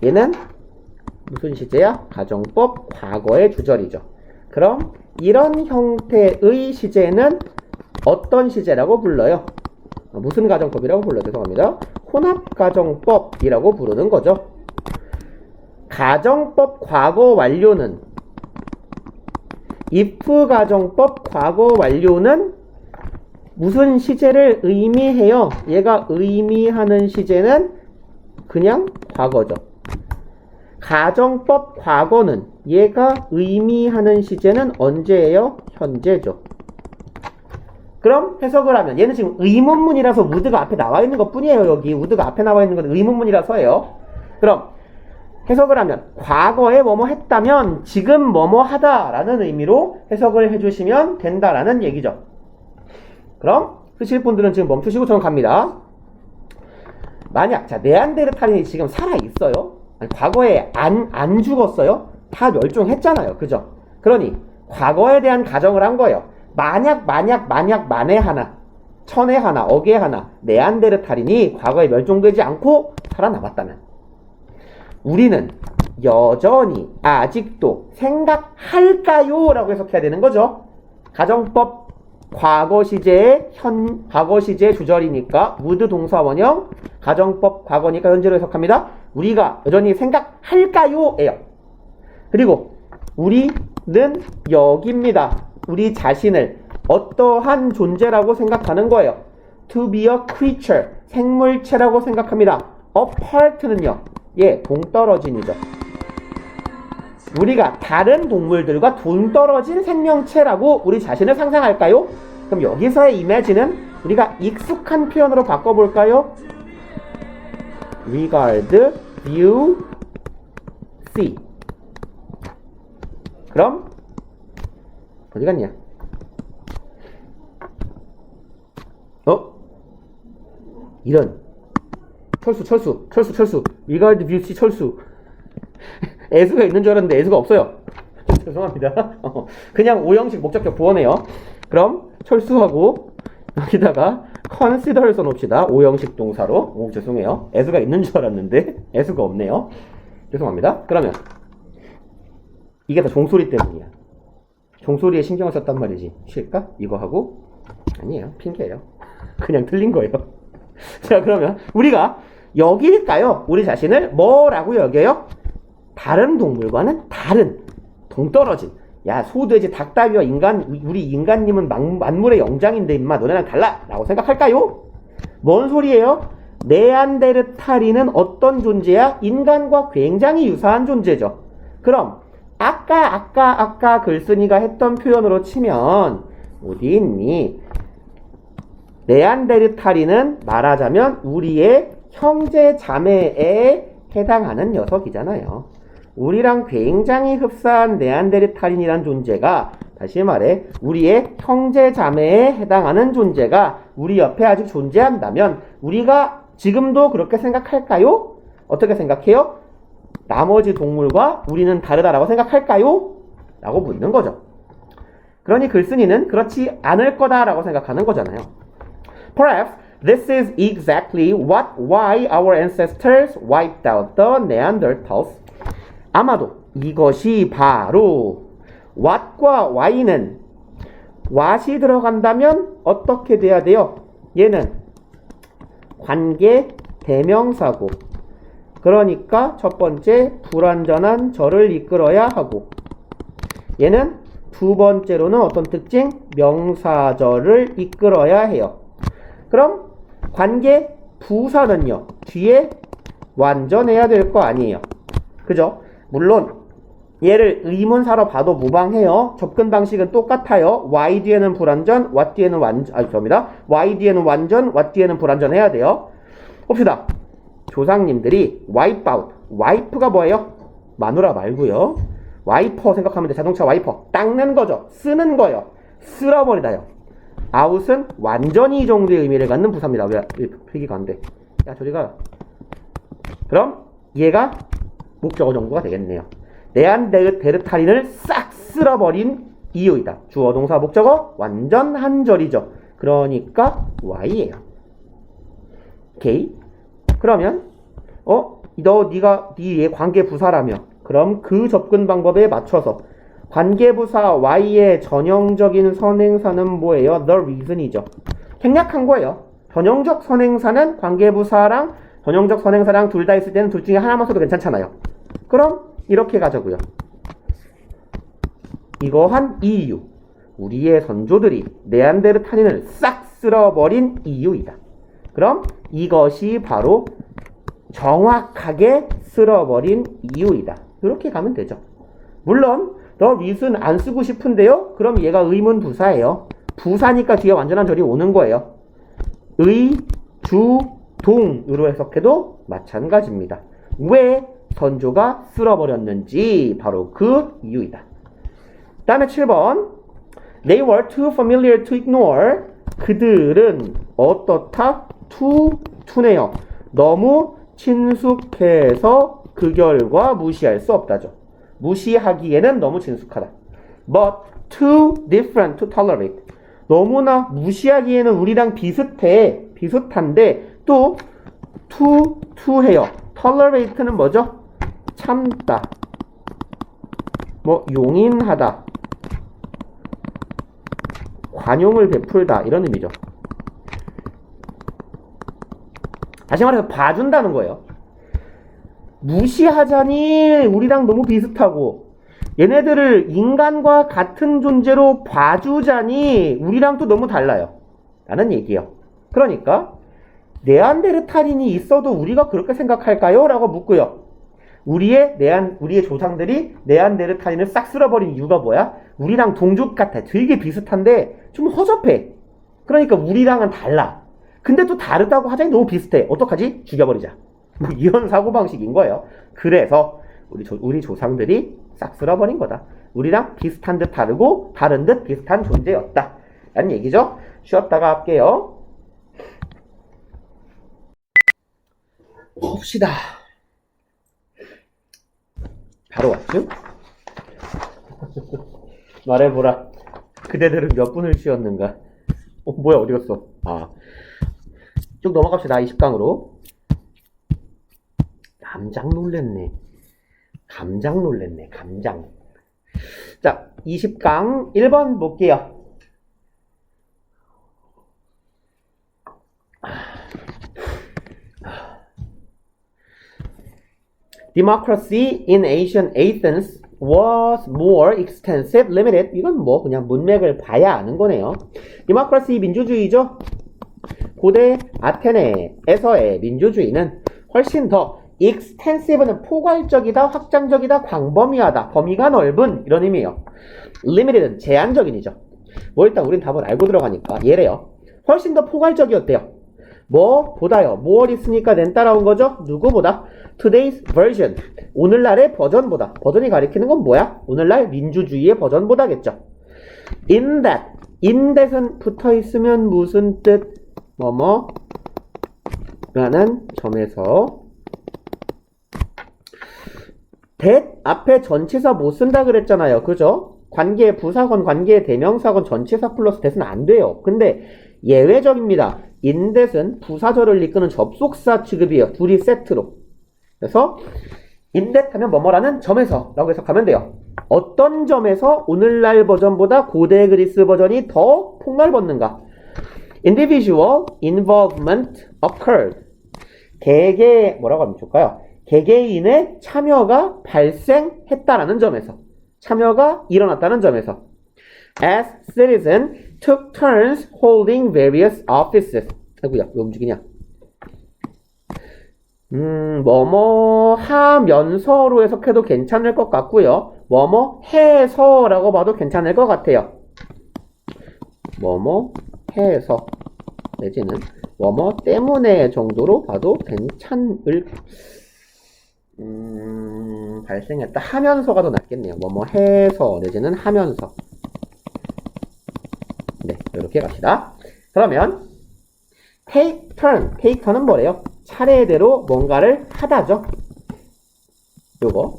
Speaker 1: 얘는 무슨 시제야? 가정법 과거의 주절이죠. 그럼 이런 형태의 시제는 어떤 시제라고 불러요? 무슨 가정법이라고 불러요? 죄송합니다. 혼합가정법이라고 부르는 거죠. 가정법 과거 완료는 if 가정법 과거 완료는 무슨 시제를 의미해요? 얘가 의미하는 시제는 그냥 과거죠. 가정법 과거는 얘가 의미하는 시제는 언제예요? 현재죠. 그럼 해석을 하면 얘는 지금 의문문이라서 would가 앞에 나와 있는 것 뿐이에요. 여기 would가 앞에 나와 있는 건 의문문이라서예요. 그럼 해석을 하면 과거에 뭐뭐 했다면 지금 뭐뭐 하다 라는 의미로 해석을 해주시면 된다라는 얘기죠. 그럼 쓰실 분들은 지금 멈추시고 저는 갑니다. 만약 네안데르탈인이 지금 살아있어요. 아니, 과거에 안 죽었어요. 다 멸종했잖아요. 그죠? 그러니 과거에 대한 가정을 한 거예요. 만약 만에 하나 천에 하나 억에 하나 네안데르탈인이 과거에 멸종되지 않고 살아남았다면 우리는 여전히 아직도 생각할까요? 라고 해석해야 되는 거죠. 가정법 과거 시제의 주절이니까 would 동사 원형, 가정법 과거니까 현재로 해석합니다. 우리가 여전히 생각할까요? 예요. 그리고 우리는 여기입니다. 우리 자신을 어떠한 존재라고 생각하는 거예요. To be a creature, 생물체라고 생각합니다. apart는요. 동떨어진이죠. 우리가 다른 동물들과 동떨어진 생명체라고 우리 자신을 상상할까요? 그럼 여기서의 image는 우리가 익숙한 표현으로 바꿔볼까요? regard, view, see. 그럼 어디 갔냐? 이런 철수 regard, view, see 철수 애수가 있는 줄 알았는데 애수가 없어요. 죄송합니다. 그냥 오형식 목적격 보어네요. 그럼 철수하고 여기다가 consider 써놓읍시다. 오형식 동사로. 오, 죄송해요. 애수가 있는 줄 알았는데 애수가 없네요. 죄송합니다. 그러면 이게 다 종소리 때문이야. 종소리에 신경을 썼단 말이지. 쉴까? 이거 하고? 아니에요. 핑계예요. 그냥 틀린 거예요. 자, 그러면 우리가 여기일까요? 우리 자신을 뭐라고 여겨요? 다른 동물과는 다른, 동떨어진. 야, 소, 돼지, 닭, 따위와 인간, 우리 인간님은 만물의 영장인데 임마 너네랑 달라! 라고 생각할까요? 뭔 소리예요? 네안데르탈인은 어떤 존재야? 인간과 굉장히 유사한 존재죠. 그럼 아까 글쓴이가 했던 표현으로 치면 어디 있니? 네안데르탈인은 말하자면 우리의 형제 자매에 해당하는 녀석이잖아요. 우리랑 굉장히 흡사한 네안데르탈인이란 존재가, 다시 말해 우리의 형제 자매에 해당하는 존재가 우리 옆에 아직 존재한다면 우리가 지금도 그렇게 생각할까요? 어떻게 생각해요? 나머지 동물과 우리는 다르다라고 생각할까요? 라고 묻는 거죠. 그러니 글쓴이는 그렇지 않을 거다라고 생각하는 거잖아요. Perhaps this is exactly why our ancestors wiped out the Neanderthals. 아마도 이것이 바로 what과 why는 what이 들어간다면 어떻게 돼야 돼요? 얘는 관계 대명사고, 그러니까 첫 번째 불완전한 절을 이끌어야 하고, 얘는 두 번째로는 어떤 특징? 명사절을 이끌어야 해요. 그럼 관계 부사는요, 뒤에 완전해야 될 거 아니에요. 그죠? 물론 얘를 의문사로 봐도 무방해요. 접근 방식은 똑같아요. y 뒤에는 불완전, what 뒤에는 완전, 죄송합니다. y 뒤에는 완전, what 뒤에는 불완전 해야 돼요. 봅시다. 조상님들이 wipe out, wipe가 뭐예요? 마누라 말고요. 와이퍼 생각하면 돼. 자동차 와이퍼. 닦는 거죠. 쓰는 거요. 쓸어버리다요. out은 완전히 이 정도의 의미를 갖는 부사입니다. 왜 필기가 안 돼? 야, 저리가. 그럼 얘가 목적어 정보가 되겠네요. 네안데르탈인을 싹 쓸어버린 이유이다. 주어, 동사, 목적어 완전 한 절이죠. 그러니까 y예요. 오케이? 그러면 네가 관계 부사라며, 그럼 그 접근 방법에 맞춰서 관계부사 y의 전형적인 선행사는 뭐예요? the reason이죠. 생략한 거예요. 전형적 선행사는 관계부사랑 전형적 선행사랑 둘 다 있을 때는 둘 중에 하나만 써도 괜찮잖아요. 그럼 이렇게 가자고요. 이거한 이유, 우리의 선조들이 네안데르탈인을 싹 쓸어버린 이유이다. 그럼 이것이 바로 정확하게 쓸어버린 이유이다. 이렇게 가면 되죠. 물론 the reason 안 쓰고 싶은데요. 그럼 얘가 의문 부사예요. 부사니까 뒤에 완전한 절이 오는 거예요. 의, 주, 동으로 해석해도 마찬가지입니다. 왜 선조가 쓸어버렸는지 바로 그 이유이다. 그 다음에 7번 They were too familiar to ignore. 그들은 어떻다? 투네요. 너무 친숙해서 그 결과 무시할 수 없다죠. 무시하기에는 너무 친숙하다. But too different to tolerate. 너무나 무시하기에는 우리랑 비슷한데 또 투해요. tolerate는 뭐죠? 참다. 용인하다. 관용을 베풀다. 이런 의미죠. 다시 말해서 봐준다는 거예요. 무시하자니 우리랑 너무 비슷하고, 얘네들을 인간과 같은 존재로 봐주자니 우리랑 또 너무 달라요. 라는 얘기예요. 그러니까 네안데르탈인이 있어도 우리가 그렇게 생각할까요? 라고 묻고요. 우리의 조상들이 네안데르탈인을 싹 쓸어버린 이유가 뭐야? 우리랑 동족 같아. 되게 비슷한데 좀 허접해. 그러니까 우리랑은 달라. 근데 또 다르다고 하자니 너무 비슷해. 어떡하지? 죽여버리자. 이런 사고방식인 거예요. 그래서 우리 조상들이 싹 쓸어버린 거다. 우리랑 비슷한 듯 다르고 다른 듯 비슷한 존재였다. 라는 얘기죠. 쉬었다가 할게요. 봅시다. 바로 왔죠? 말해보라. 그대들은 몇 분을 쉬었는가? 뭐야, 어디 갔어? 쭉 넘어갑시다. 20강으로. 깜짝 놀랬네. 자, 20강 1번 볼게요. Democracy in ancient Athens was more extensive, limited. 이건 뭐 그냥 문맥을 봐야 아는 거네요. Democracy 민주주의죠. 고대 아테네에서의 민주주의는 훨씬 더 extensive는 포괄적이다, 확장적이다, 광범위하다, 범위가 넓은 이런 의미예요. limited은 제한적인이죠. 뭐 일단 우린 답을 알고 들어가니까 얘래요. 훨씬 더 포괄적이었대요. 뭐보다요. 뭐를 있으니까 낸 따라온 거죠? 누구보다? Today's version. 오늘날의 버전보다. 버전이 가리키는 건 뭐야? 오늘날 민주주의의 버전보다겠죠. In that은 붙어 있으면 무슨 뜻? 뭐뭐 라는 점에서 that 앞에 전치사 못 쓴다 그랬잖아요. 그죠? 관계 부사건, 관계 대명사건, 전치사 플러스 that은 안 돼요. 근데 예외적입니다. in that은 부사절을 이끄는 접속사 취급이에요. 둘이 세트로. 그래서 in that 하면 뭐뭐라는 점에서 라고 해석하면 돼요. 어떤 점에서 오늘날 버전보다 고대 그리스 버전이 더 폭넓었는가? Individual involvement occurred. 뭐라고 하면 좋을까요? 개개인의 참여가 발생했다라는 점에서, 참여가 일어났다는 점에서. As citizens took turns holding various offices. 아이고야, 왜 움직이냐? 뭐뭐 하면서로 해석해도 괜찮을 것 같고요. 뭐뭐 해서라고 봐도 괜찮을 것 같아요. 뭐뭐 해서 내지는 뭐뭐 때문에 정도로 봐도 괜찮을 발생했다 하면서가 더 낫겠네요. 뭐뭐 해서 내지는 하면서. 네, 이렇게 갑시다. 그러면 take turn은 뭐래요? 차례대로 뭔가를 하다죠. 요거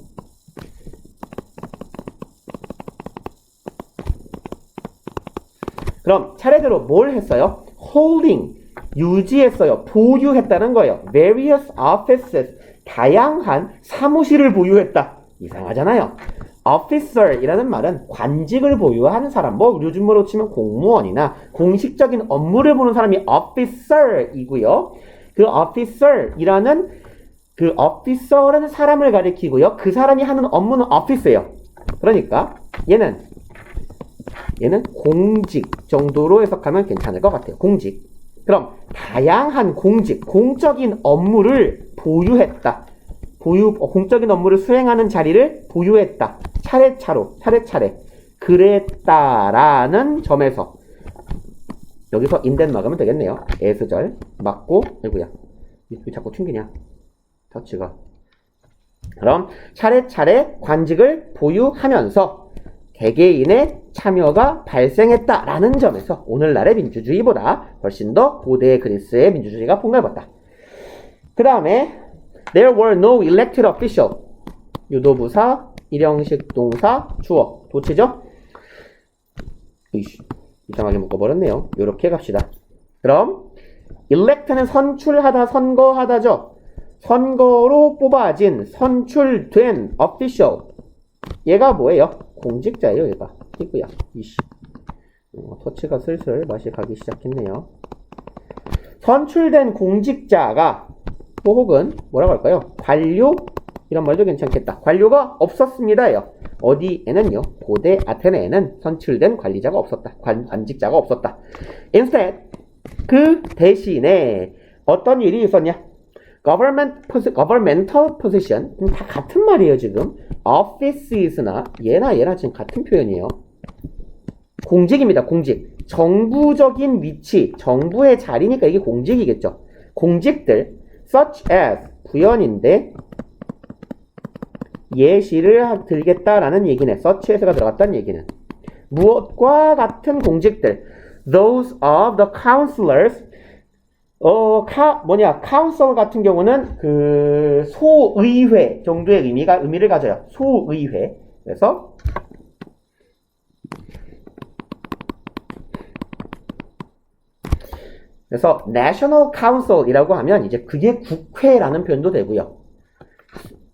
Speaker 1: 그럼 차례대로 뭘 했어요? holding 유지했어요. 보유했다는 거예요. various offices 다양한 사무실을 보유했다. 이상하잖아요. officer이라는 말은 관직을 보유하는 사람, 뭐 요즘으로 치면 공무원이나 공식적인 업무를 보는 사람이 officer이고요. 그 officer이라는 그 officer라는 사람을 가리키고요. 그 사람이 하는 업무는 office예요. 그러니까 얘는 공직 정도로 해석하면 괜찮을 것 같아요. 공직. 그럼 다양한 공적인 업무를 보유했다. 공적인 업무를 수행하는 자리를 보유했다. 차례차례. 그랬다라는 점에서 여기서 인덴 막으면 되겠네요. S절 막고, 아이고야, 왜 자꾸 튕기냐? 터치가. 그럼 차례차례 관직을 보유하면서 개개인의 참여가 발생했다라는 점에서 오늘날의 민주주의보다 훨씬 더 고대 그리스의 민주주의가 폭넓었다. 그 다음에 There were no elected officials. 유도부사, 일형식 동사, 주어, 도치죠? 이상하게 묶어버렸네요. 요렇게 갑시다. 그럼 elect는 선출하다, 선거하다죠. 선거로 뽑아진, 선출된 official. 얘가 뭐예요? 공직자예요, 얘가. 이거야. 터치가 슬슬 맛이 가기 시작했네요. 선출된 공직자가 혹은 뭐라고 할까요? 관료? 이런 말도 괜찮겠다. 관료가 없었습니다예요. 어디에는요? 고대 아테네에는 선출된 관리자가 없었다. 관직자가 없었다. Instead, 그 대신에 어떤 일이 있었냐? governmental position. 다 같은 말이에요, 지금. offices나 얘나 지금 같은 표현이에요. 공직입니다, 공직. 정부적인 위치, 정부의 자리니까 이게 공직이겠죠. 공직들, such as, 부연인데, 예시를 들겠다라는 얘기네. such as가 들어갔다는 얘기는. 무엇과 같은 공직들, those of the counselors, council 같은 경우는 그 소의회 정도의 의미를 가져요. 소의회. 그래서 National Council이라고 하면 이제 그게 국회라는 표현도 되고요.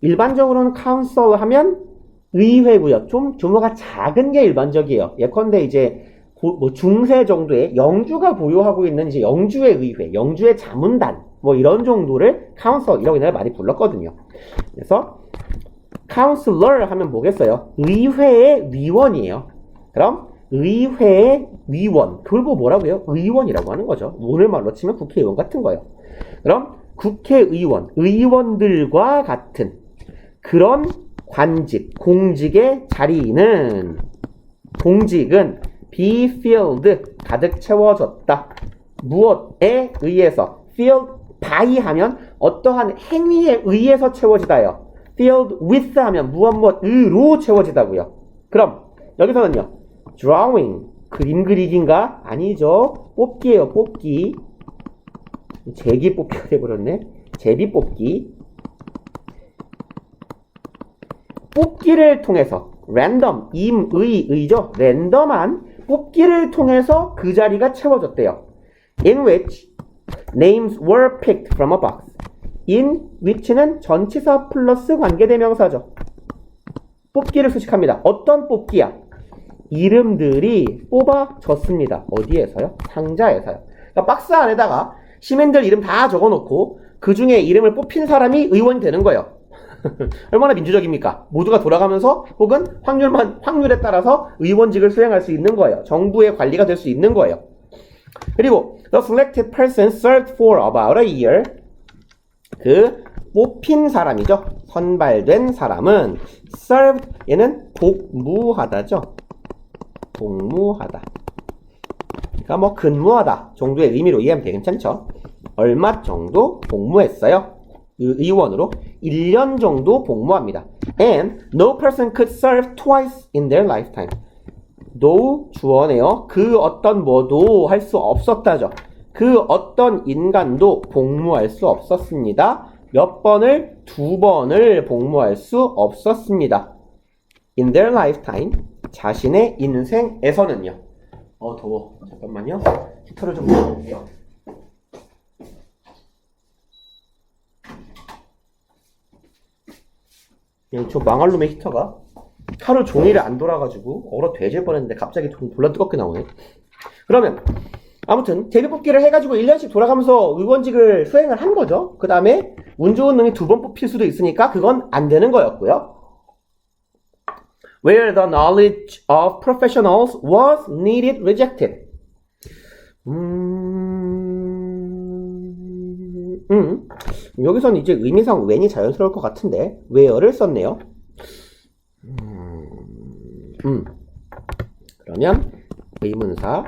Speaker 1: 일반적으로는 council 하면 의회고요. 좀 규모가 작은 게 일반적이에요. 예컨대 이제 뭐 중세 정도의 영주가 보유하고 있는 이제 영주의 의회, 영주의 자문단 뭐 이런 정도를 council이라고 옛날에 많이 불렀거든요. 그래서 counselor 하면 뭐겠어요? 의회의 위원이에요. 그럼 의회의 위원, 그걸 뭐라고요? 의원이라고 하는 거죠. 오늘 말로 치면 국회의원 같은 거예요. 그럼 국회의원, 의원들과 같은 그런 관직, 공직의 자리는 공직은 be filled, 가득 채워졌다. 무엇에 의해서? filled by 하면 어떠한 행위에 의해서 채워지다요. filled with 하면 무엇으로 채워지다고요. 그럼 여기서는요. drawing, 그림 그리기인가? 아니죠. 뽑기예요. 뽑기. 제기 뽑기가 돼버렸네. 제비 뽑기. 뽑기를 통해서 random, 의죠. 랜덤한 뽑기를 통해서 그 자리가 채워졌대요. In which names were picked from a box. in which는 전치사 플러스 관계대명사죠. 뽑기를 수식합니다. 어떤 뽑기야? 이름들이 뽑아졌습니다. 어디에서요? 상자에서요. 그러니까 박스 안에다가 시민들 이름 다 적어놓고 그 중에 이름을 뽑힌 사람이 의원이 되는 거예요. 얼마나 민주적입니까? 모두가 돌아가면서 혹은 확률에 따라서 의원직을 수행할 수 있는 거예요. 정부의 관리가 될 수 있는 거예요. 그리고 the selected person served for about a year. 그 뽑힌 사람이죠. 선발된 사람은 served, 얘는 복무하다죠. 복무하다. 그러니까 뭐 근무하다 정도의 의미로 이해하면 되게 괜찮죠. 얼마 정도 복무했어요. 의원으로 1년 정도 복무합니다. And no person could serve twice in their lifetime. no 주어네요. 그 어떤 뭐도 할 수 없었다죠. 그 어떤 인간도 복무할 수 없었습니다. 몇 번을? 2번을 복무할 수 없었습니다. In their lifetime, 자신의 인생에서는요. 더워. 잠깐만요. 히터를 좀 켜볼게요. 저 망할 놈의 히터가 하루 종일 안 돌아가지고 얼어 돼질 뻔했는데 갑자기 좀 졸라 뜨겁게 나오네. 그러면 아무튼 대비뽑기를 해가지고 1년씩 돌아가면서 의원직을 수행을 한 거죠. 그 다음에 운 좋은 놈이 2번 뽑힐 수도 있으니까 그건 안 되는 거였고요. Where the knowledge of professionals was needed rejected. 여기서는 이제 의미상 when이 자연스러울 것 같은데 where를 썼네요. 그러면 의문사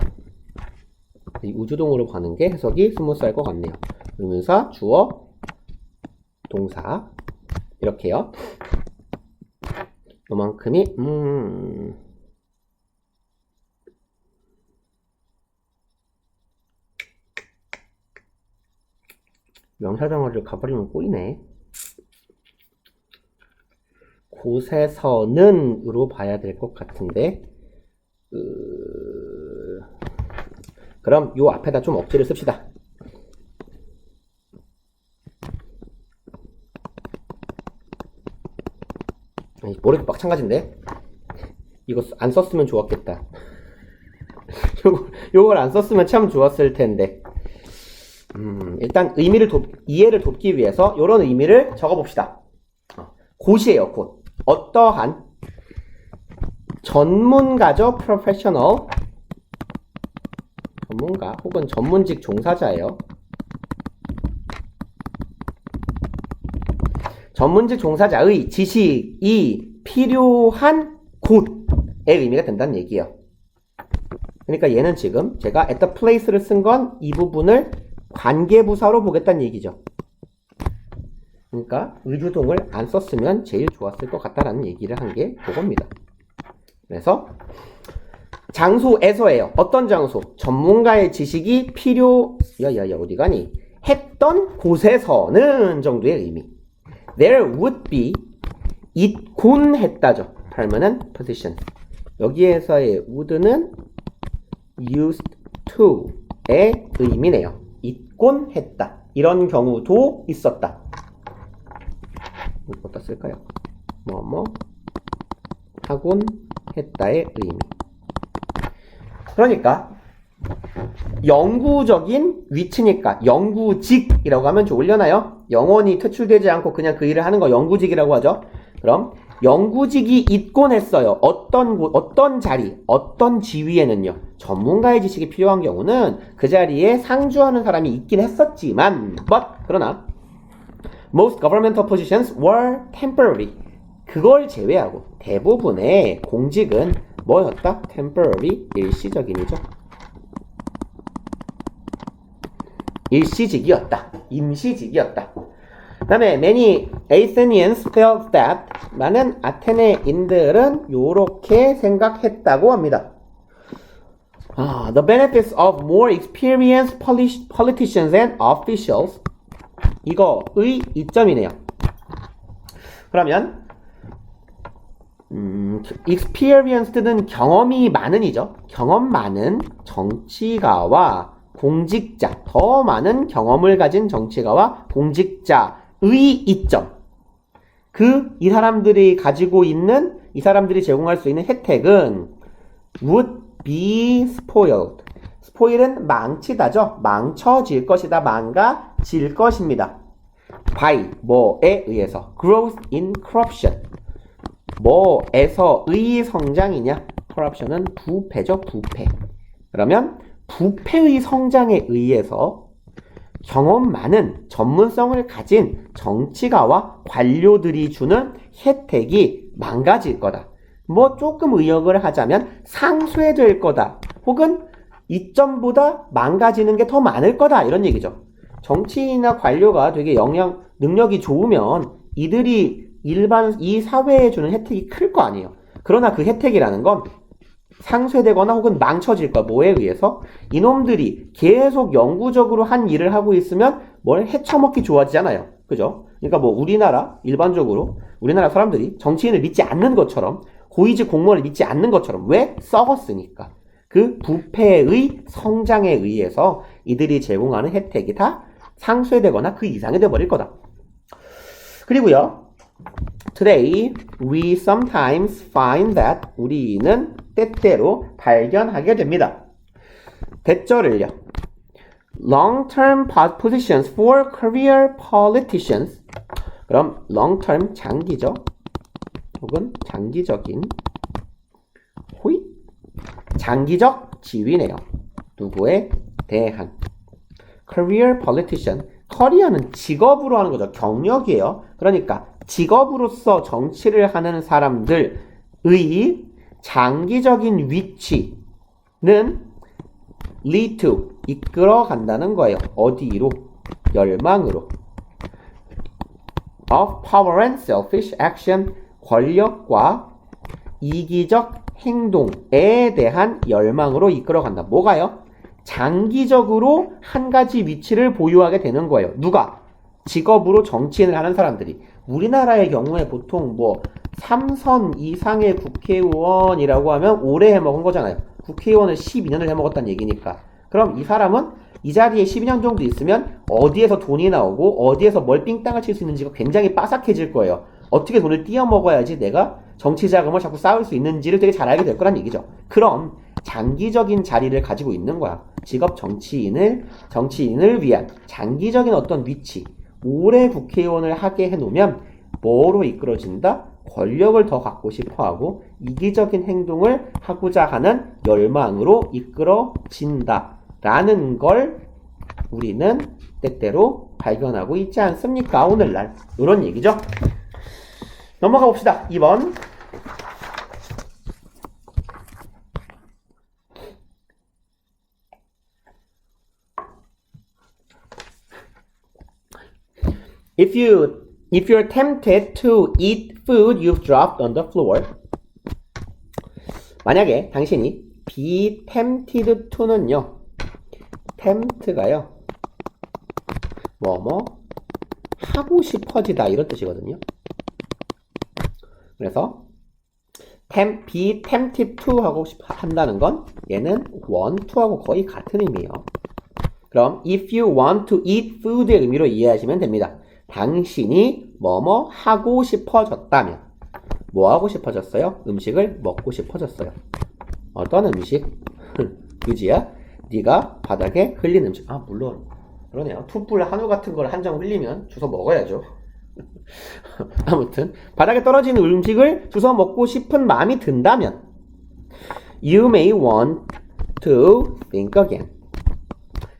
Speaker 1: 이 우주동으로 가는 게 해석이 스무스할 것 같네요. 의문사, 주어, 동사 이렇게요. 요만큼이 명사정어를 가버리면 꼬이네. 곳에서는으로 봐야 될 것 같은데 그럼 요 앞에다 좀 억지를 씁시다. 머리도 마찬가지인데 이거 안 썼으면 좋았겠다. 요걸 안 썼으면 참 좋았을 텐데. 일단 이해를 돕기 위해서 요런 의미를 적어봅시다. 곳이에요, 곳. 어떠한 전문가죠, professional. 전문가 혹은 전문직 종사자예요. 전문직 종사자의 지식이 필요한 곳의 의미가 된다는 얘기예요. 그러니까 얘는 지금 제가 at the place를 쓴 건 이 부분을 관계부사로 보겠다는 얘기죠. 그러니까 의주동을 안 썼으면 제일 좋았을 것 같다라는 얘기를 한 게 그겁니다. 그래서 장소에서예요. 어떤 장소? 전문가의 지식이 어디 가니? 했던 곳에서는 정도의 의미. There would be 있곤 했다죠. permanent position. 여기에서의 would는 used to의 의미네요. 있곤 했다. 이런 경우도 있었다. 어디다 쓸까요? 뭐뭐 하곤 했다의 의미. 그러니까 영구적인 위치니까 영구직이라고 하면 좋으려나요? 영원히 퇴출되지 않고 그냥 그 일을 하는 거 영구직이라고 하죠. 그럼 영구직이 있곤 했어요. 어떤 곳, 어떤 자리, 어떤 지위에는요. 전문가의 지식이 필요한 경우는 그 자리에 상주하는 사람이 있긴 했었지만 그러나 most governmental positions were temporary. 그걸 제외하고 대부분의 공직은 뭐였다? temporary, 일시적인이죠. 일시직이었다. 임시직이었다. 그 다음에 many Athenians felt that 많은 아테네인들은 요렇게 생각했다고 합니다. The benefits of more experienced politicians and officials. 이거의 이점이네요. 그러면 experienced는 경험이 많은이죠. 경험 많은 정치가와 공직자, 더 많은 경험을 가진 정치가와 공직자의 이점. 이 사람들이 가지고 있는, 이 사람들이 제공할 수 있는 혜택은 would be spoiled. spoil은 망치다죠. 망쳐질 것이다. 망가질 것입니다. by, 뭐에 의해서. growth in corruption. 뭐에서의 성장이냐? corruption은 부패죠. 부패. 그러면 부패의 성장에 의해서 경험 많은 전문성을 가진 정치가와 관료들이 주는 혜택이 망가질 거다. 조금 의역을 하자면 상쇄될 거다. 혹은 이점보다 망가지는 게 더 많을 거다. 이런 얘기죠. 정치인이나 관료가 되게 능력이 좋으면 이들이 이 사회에 주는 혜택이 클 거 아니에요. 그러나 그 혜택이라는 건 상쇄되거나 혹은 망쳐질 거. 뭐에 의해서? 이놈들이 계속 영구적으로 한 일을 하고 있으면 뭘 헤쳐먹기 좋아지잖아요. 그죠? 그러니까 일반적으로 우리나라 사람들이 정치인을 믿지 않는 것처럼, 고위직 공무원을 믿지 않는 것처럼. 왜? 썩었으니까. 그 부패의 성장에 의해서 이들이 제공하는 혜택이 다 상쇄되거나 그 이상이 돼버릴 거다. 그리고요, Today, we sometimes find that 우리는 때때로 발견하게 됩니다. 대절을요. Long-term positions for career politicians. 그럼 long-term 장기적 혹은 장기적인 장기적 지위네요. 누구에 대한 career politician. 커리어는 직업으로 하는 거죠. 경력이에요. 그러니까 직업으로서 정치를 하는 사람들의 장기적인 위치는 lead to, 이끌어 간다는 거예요. 어디로? 열망으로. of power and selfish action, 권력과 이기적 행동에 대한 열망으로 이끌어 간다. 뭐가요? 장기적으로 한 가지 위치를 보유하게 되는 거예요. 누가? 직업으로 정치인을 하는 사람들이. 우리나라의 경우에 보통 3선 이상의 국회의원이라고 하면 오래 해먹은 거잖아요. 국회의원을 12년을 해먹었다는 얘기니까. 그럼 이 사람은 이 자리에 12년 정도 있으면 어디에서 돈이 나오고 어디에서 뭘 삥땅을 칠 수 있는지가 굉장히 빠삭해질 거예요. 어떻게 돈을 띄어먹어야지 내가 정치 자금을 자꾸 쌓을 수 있는지를 되게 잘 알게 될 거란 얘기죠. 그럼 장기적인 자리를 가지고 있는 거야. 직업 정치인을 위한 장기적인 어떤 위치, 오래 국회의원을 하게 해놓으면 뭐로 이끌어진다? 권력을 더 갖고 싶어하고 이기적인 행동을 하고자 하는 열망으로 이끌어진다 라는 걸 우리는 때때로 발견하고 있지 않습니까? 오늘날 이런 얘기죠. 넘어가 봅시다. 2번. If you're tempted to eat food you've dropped on the floor. 만약에 당신이 be tempted to는요. tempt가요. 뭐뭐 하고 싶어지다 이런 뜻이거든요. 그래서 be tempted to 하고 한다는 건 얘는 want to하고 거의 같은 의미예요. 그럼 if you want to eat food의 의미로 이해하시면 됩니다. 당신이 뭐뭐 하고 싶어졌다면 뭐 하고 싶어졌어요? 음식을 먹고 싶어졌어요. 어떤 음식? 유지야, 네가 바닥에 흘린 음식. 아 물론 그러네요. 툭불 한우 같은 걸 한 점 흘리면 주워 먹어야죠. 아무튼 바닥에 떨어진 음식을 주워 먹고 싶은 마음이 든다면 You may want to think again.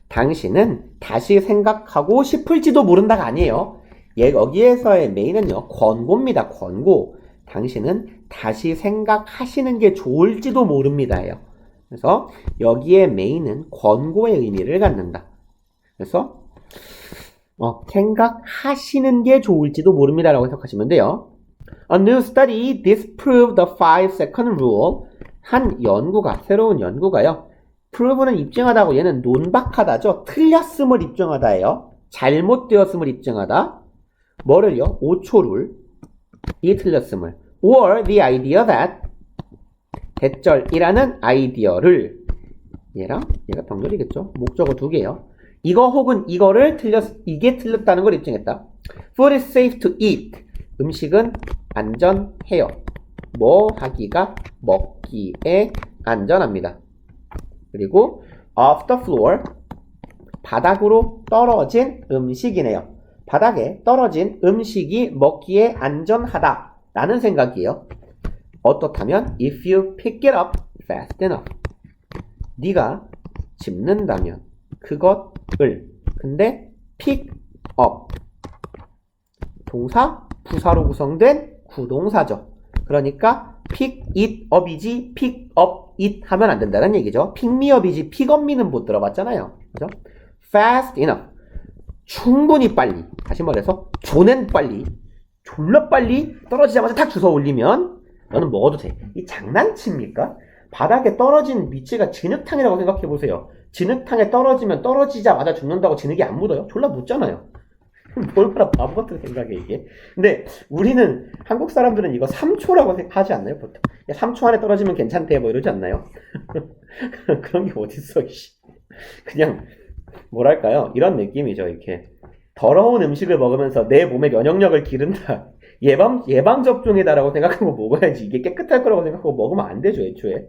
Speaker 1: 당신은 다시 생각하고 싶을지도 모른다가 아니에요. 여기에서의 may는요 권고입니다. 권고. 당신은 다시 생각하시는 게 좋을지도 모릅니다예요. 그래서 여기에 may는 권고의 의미를 갖는다. 그래서 생각하시는 게 좋을지도 모릅니다라고 해석하시면 돼요. A new study disproved the 5-second rule. 한 연구가, 새로운 연구가요. prove는 입증하다고 얘는 논박하다죠. 틀렸음을 입증하다예요. 잘못되었음을 입증하다. 뭐를요? 5초룰. 이 틀렸음을. Or the idea that 대절이라는 아이디어를 얘가 병렬이겠죠. 목적어 두 개요. 이거 혹은 이거를 이게 틀렸다는 걸 입증했다. Food is safe to eat. 음식은 안전해요. 뭐 하기가 먹기에 안전합니다. 그리고 off the floor. 바닥으로 떨어진 음식이네요. 바닥에 떨어진 음식이 먹기에 안전하다 라는 생각이에요. 어떻다면 if you pick it up fast enough. 네가 짚는다면 그것을. 근데 pick up 동사 부사로 구성된 구동사죠. 그러니까 pick it up이지 pick up it 하면 안 된다는 얘기죠. pick me up이지 pick up me는 못 들어봤잖아요. 그죠? fast enough. 충분히 빨리. 다시 말해서 존엔 빨리. 졸라 빨리 떨어지자마자 탁 주워 올리면 너는 먹어도 돼. 이 장난칩니까? 바닥에 떨어진 미치가 진흙탕이라고 생각해보세요. 진흙탕에 떨어지면 떨어지자마자 죽는다고 진흙이 안 묻어요? 졸라 묻잖아요. 얼마나 바보 같은 생각이에요 이게. 근데 우리는 한국 사람들은 이거 3초라고 하지 않나요 보통? 3초 안에 떨어지면 괜찮대 뭐 이러지 않나요? 그런 게 어딨어 이씨. 그냥 뭐랄까요 이런 느낌이죠. 이렇게 더러운 음식을 먹으면서 내 몸의 면역력을 기른다. 예방접종이다라고 생각하고 먹어야지. 이게 깨끗할 거라고 생각하고 먹으면 안 되죠 애초에.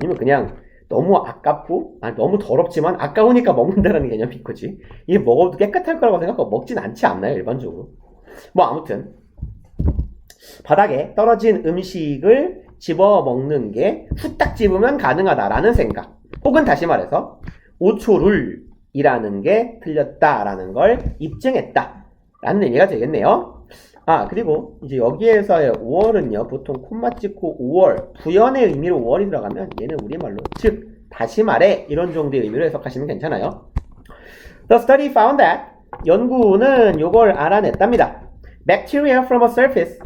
Speaker 1: 아니면 그냥 너무 아깝고 너무 더럽지만 아까우니까 먹는다라는 개념인 거지. 이게 먹어도 깨끗할 거라고 생각하고 먹진 않지 않나요 일반적으로. 뭐 아무튼 바닥에 떨어진 음식을 집어 먹는 게 후딱 집으면 가능하다라는 생각. 혹은 다시 말해서 5초룰이라는 게 틀렸다라는 걸 입증했다라는 의미가 되겠네요. 그리고 이제 여기에서의 5월은요, 보통 콤마 찍고 5월, 부연의 의미로 5월이 들어가면 얘는 우리말로 즉, 다시 말해 이런 정도의 의미로 해석하시면 괜찮아요. The study found that 연구는 요걸 알아냈답니다. Bacteria from a surface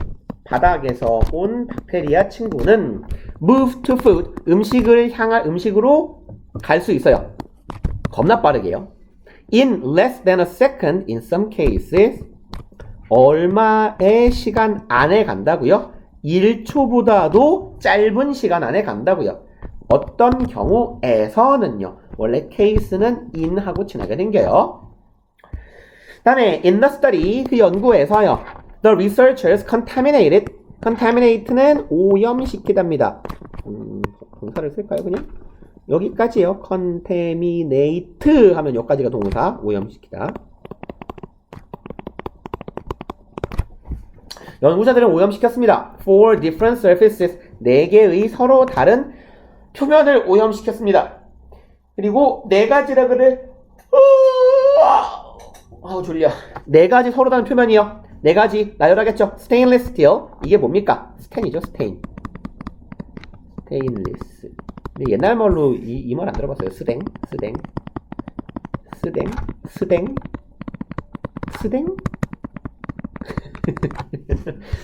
Speaker 1: 바닥에서 온 박테리아 친구는 move to food 음식으로 갈 수 있어요. 겁나 빠르게요. In less than a second in some cases 얼마의 시간 안에 간다고요? 1초보다도 짧은 시간 안에 간다고요. 어떤 경우에서는요. 원래 case는 in하고 친하게 생겨요. 다음에 in the study 그 연구에서요. The researchers contaminate는 오염시키답니다. 동사를 쓸까요 그냥? 여기까지요. contaminate 하면 여기까지가 동사 오염시키다. 연구자들은 오염시켰습니다. Four different surfaces 4개의 서로 다른 표면을 오염시켰습니다. 그리고 4가지라 그래. 졸려. 4가지 서로 다른 표면이요. 4가지 나열하겠죠. Stainless steel 이게 뭡니까? 스텐이죠. 스테인. Stainless. 옛날 말로 이 말 안 들어봤어요. 스댕.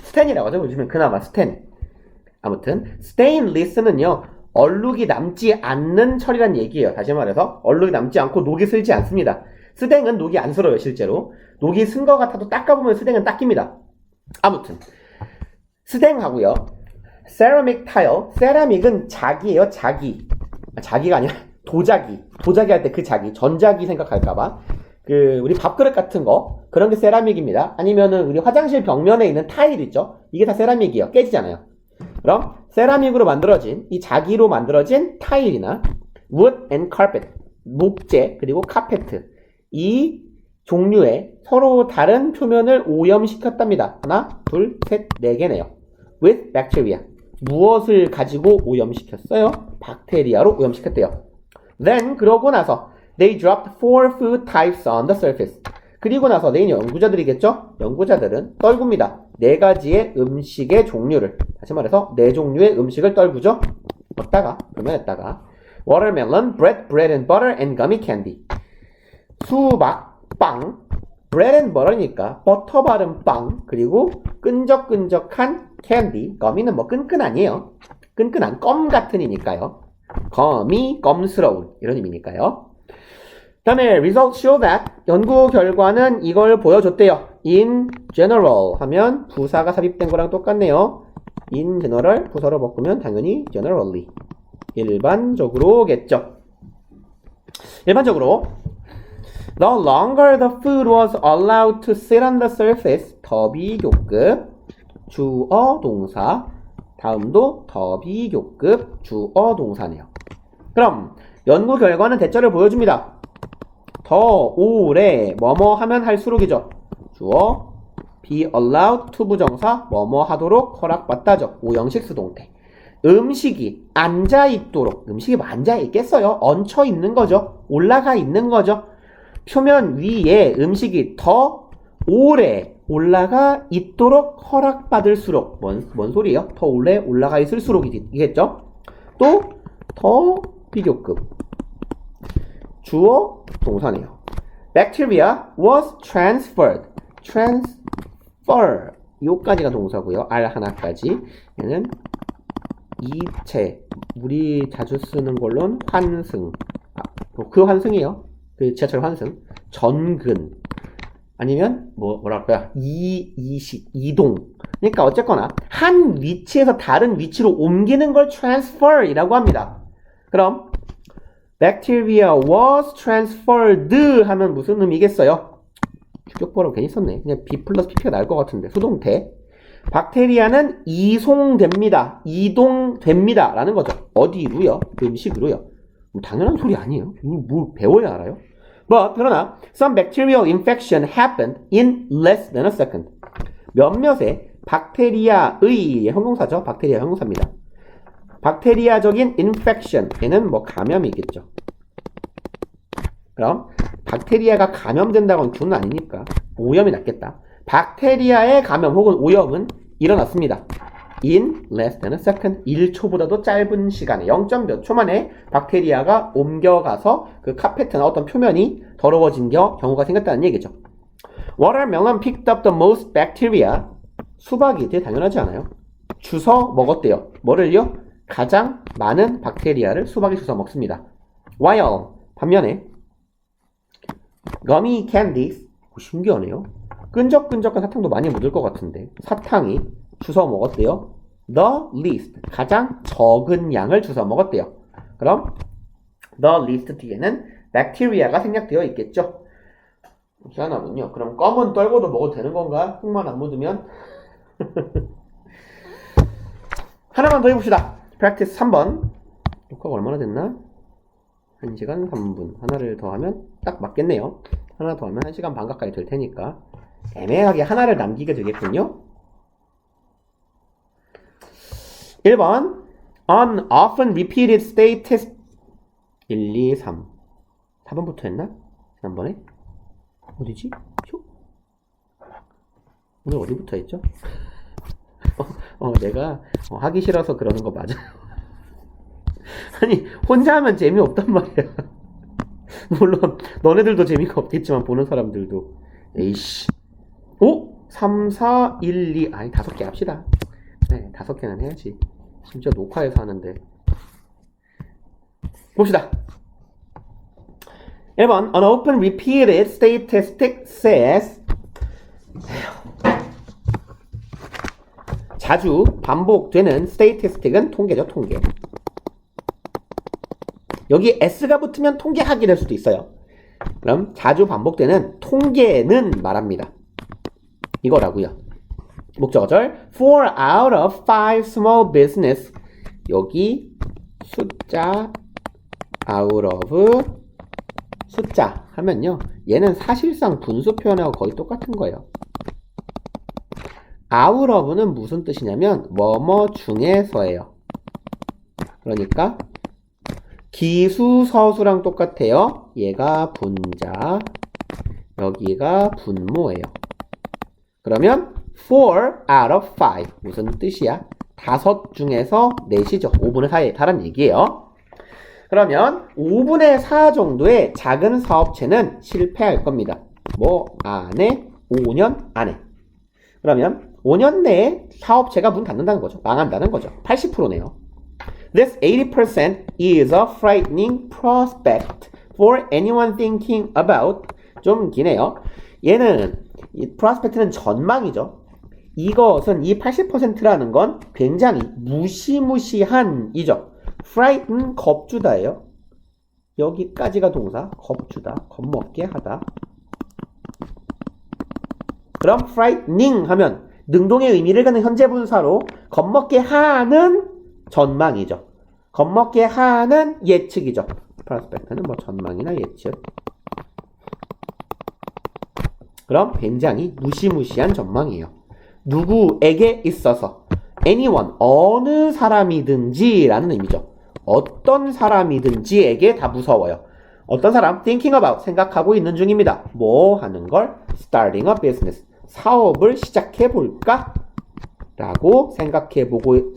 Speaker 1: 스텐이라고 하죠. 요즘엔 그나마 스텐. 아무튼 스테인리스는요. 얼룩이 남지 않는 철이란 얘기예요. 다시 말해서 얼룩이 남지 않고 녹이 슬지 않습니다. 스댕은 녹이 안 슬어요, 실제로. 녹이 쓴 것 같아도 닦아보면 스댕은 닦입니다. 아무튼 스댕하고요. 세라믹 타일, 세라믹은 자기예요, 자기. 자기가 아니라 도자기. 도자기 할 때 그 자기, 전자기 생각할까봐. 우리 밥그릇 같은 거, 그런 게 세라믹입니다. 아니면은 우리 화장실 벽면에 있는 타일 있죠? 이게 다 세라믹이에요. 깨지잖아요. 그럼 세라믹으로 만들어진, 이 자기로 만들어진 타일이나 wood and carpet, 목재, 그리고 카페트, 이 종류의 서로 다른 표면을 오염시켰답니다. 하나, 둘, 셋, 네 개네요. with bacteria. 무엇을 가지고 오염시켰어요? 박테리아로 오염시켰대요. Then, 그러고 나서 they dropped 4 food types on the surface. 그리고 나서 내인 연구자들이겠죠? 연구자들은 떨굽니다. 4가지의 음식의 종류를, 다시 말해서 4종류의 음식을 떨구죠? 어디다가? 표면에다가 watermelon, bread and butter and gummy candy. 수박, 빵, bread and butter니까 버터 바른 빵, 그리고 끈적끈적한 캔디. 거미는 뭐 끈끈 아니에요. 끈끈한 껌 같은 이니까요. 거미, 껌스러운 이런 의미니까요. 다음에 results show that, 연구 결과는 이걸 보여줬대요. in general 하면 부사가 삽입된 거랑 똑같네요. in general 부사로 바꾸면 당연히 generally, 일반적으로겠죠. 일반적으로 the longer the food was allowed to sit on the surface, 더 비교급, 주어 동사, 다음도 더 비교급, 주어 동사네요. 그럼 연구 결과는 대절을 보여줍니다. 더 오래 뭐뭐 하면 할수록이죠. 주어 be allowed to 부정사 뭐뭐 하도록 허락받다죠. 오형식 수동태. 음식이 앉아있도록, 음식이 뭐 앉아있겠어요? 얹혀있는 거죠. 올라가 있는 거죠. 표면 위에 음식이 더 오래 올라가 있도록 허락받을수록, 뭔 소리예요? 더 오래 올라가 있을수록이겠죠? 또 더 비교급, 주어 동사네요. Bacteria was transferred. transfer, 요까지가 동사고요. R 하나까지. 얘는 이체, 우리 자주 쓰는 걸로는 환승. 그 환승이에요. 그 지하철 환승. 전근. 아니면 뭐랄까요? 이동. 그러니까 어쨌거나 한 위치에서 다른 위치로 옮기는 걸 transfer이라고 합니다. 그럼 bacteria was transferred 하면 무슨 의미겠어요? 주격보라고 괜히 썼네. 그냥 B 플러스 PP가 나을 것 같은데. 수동태. 박테리아는 이송됩니다. 이동됩니다. 라는 거죠. 어디로요? 음식으로요. 당연한 소리 아니에요. 이걸 뭘 배워야 알아요? 그러나 some bacterial infection happened in less than a second. 몇몇의 박테리아의 형용사죠. 박테리아 형용사입니다. 박테리아적인 infection, 얘는 감염이겠죠. 그럼 박테리아가 감염된다고는 주는 아니니까 오염이 낫겠다. 박테리아의 감염 혹은 오염은 일어났습니다. in less than a second, 1초보다도 짧은 시간에 0. 몇 초 만에 박테리아가 옮겨가서 그 카페트나 어떤 표면이 더러워진 경우가 생겼다는 얘기죠. Watermelon picked up the most bacteria. 수박이 되게 당연하지 않아요? 주워 먹었대요. 뭐를요? 가장 많은 박테리아를 수박이 주워 먹습니다. While, 반면에 gummy candies, 신기하네요. 끈적끈적한 사탕도 많이 묻을 것 같은데 사탕이 주워 먹었대요. The least, 가장 적은 양을 주워 먹었대요. 그럼 the least 뒤에는 bacteria가 생략되어 있겠죠. 희한하군요. 그럼 껌은 떨고도 먹어도 되는 건가? 흙만 안 묻으면? 하나만 더 해봅시다. practice 3번. 녹화가 얼마나 됐나? 1시간 3분. 하나를 더 하면 딱 맞겠네요. 하나 더 하면 1시간 반 가까이 될 테니까 애매하게 하나를 남기게 되겠군요. 1번 An often repeated state test 1, 2, 3 4번부터 했나? 지난번에? 어디지? 오늘 어디부터 했죠? 내가 하기 싫어서 그러는 거 맞아요. 아니 혼자 하면 재미없단 말이야. 물론 너네들도 재미가 없겠지만 보는 사람들도. 에이씨. 3, 4, 1, 2 아니 5개 합시다. 네, 5개는 해야지. 심지어 녹화해서 하는데. 봅시다. 1번 An open repeated statistic says 자주 반복되는 statistic은 통계죠, 통계. 여기 s가 붙으면 통계학이 될 수도 있어요. 그럼 자주 반복되는 통계는 말합니다. 이거라고요. 목적어절 4 out of 5 small business 여기 숫자 out of 숫자 하면요. 얘는 사실상 분수 표현하고 거의 똑같은 거예요. out of는 무슨 뜻이냐면 뭐뭐 중에서예요. 그러니까 기수서수랑 똑같아요. 얘가 분자, 여기가 분모예요. 그러면 4 out of 5 무슨 뜻이야? 5 중에서 4시죠. 5분의 4에 달한 얘기예요. 그러면 5분의 4 정도의 작은 사업체는 실패할 겁니다. 뭐 안에 5년 안에. 그러면 5년 내에 사업체가 문 닫는다는 거죠. 망한다는 거죠. 80%네요. This 80% is a frightening prospect for anyone thinking about 좀 기네요. 얘는 이 prospect는 전망이죠. 이것은 이 80%라는 건 굉장히 무시무시한 이죠. frighten 겁주다예요. 여기까지가 동사 겁주다, 겁먹게 하다. 그럼 frightening 하면 능동의 의미를 갖는 현재 분사로 겁먹게 하는 전망이죠. 겁먹게 하는 예측이죠. prospect는 뭐 전망이나 예측. 그럼 굉장히 무시무시한 전망이에요. 누구에게 있어서 anyone, 어느 사람이든지 라는 의미죠. 어떤 사람이든지에게 다 무서워요. 어떤 사람? thinking about, 생각하고 있는 중입니다. 뭐 하는 걸? starting a business, 사업을 시작해볼까? 라고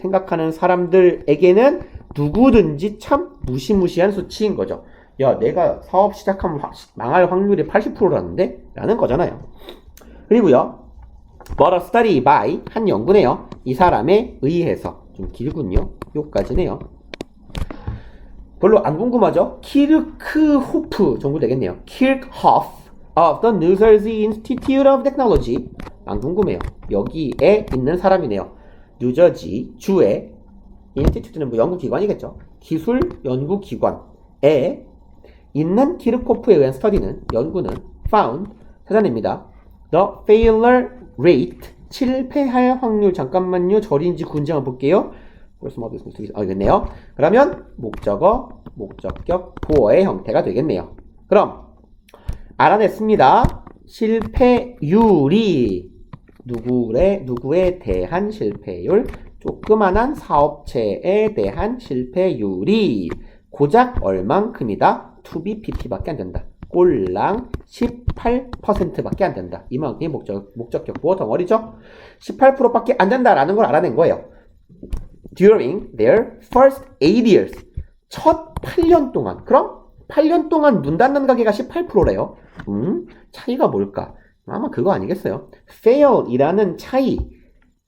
Speaker 1: 생각하는 사람들에게는 누구든지 참 무시무시한 수치인 거죠. 야, 내가 사업 시작하면 망할 확률이 80%라는데? 라는 거잖아요. 그리고요, but a study by, 한 연구네요. 이 사람에 의해서. 좀 길군요. 요까지네요. 별로 안 궁금하죠? 키르크호프 정도 되겠네요. 키르크호프 of the New Jersey Institute of Technology. 안 궁금해요. 여기에 있는 사람이네요. 뉴저지 주의 인스티튜트는 뭐 연구기관이겠죠. 기술 연구기관에 있는 키르코프에 의한 스터디는 연구는 found 찾아냅니다. The failure rate 실패할 확률 잠깐만요. 절인지 군지 한번 볼게요. 이겠네요. 그러면 목적어, 목적격, 보어의 형태가 되겠네요. 그럼 알아냈습니다. 실패율이 누구에 대한 실패율, 조그만한 사업체에 대한 실패율이 고작 얼만큼이다? TOBPT밖에 안 된다. 꼴랑 18%밖에 안 된다. 이만큼이 목적격 보어 덩어리죠. 18%밖에 안 된다라는 걸 알아낸 거예요. During their first 8 years. 첫 8년 동안. 그럼 8년 동안 문 닫는 가게가 18%래요. 차이가 뭘까? 아마 그거 아니겠어요? fail이라는 차이.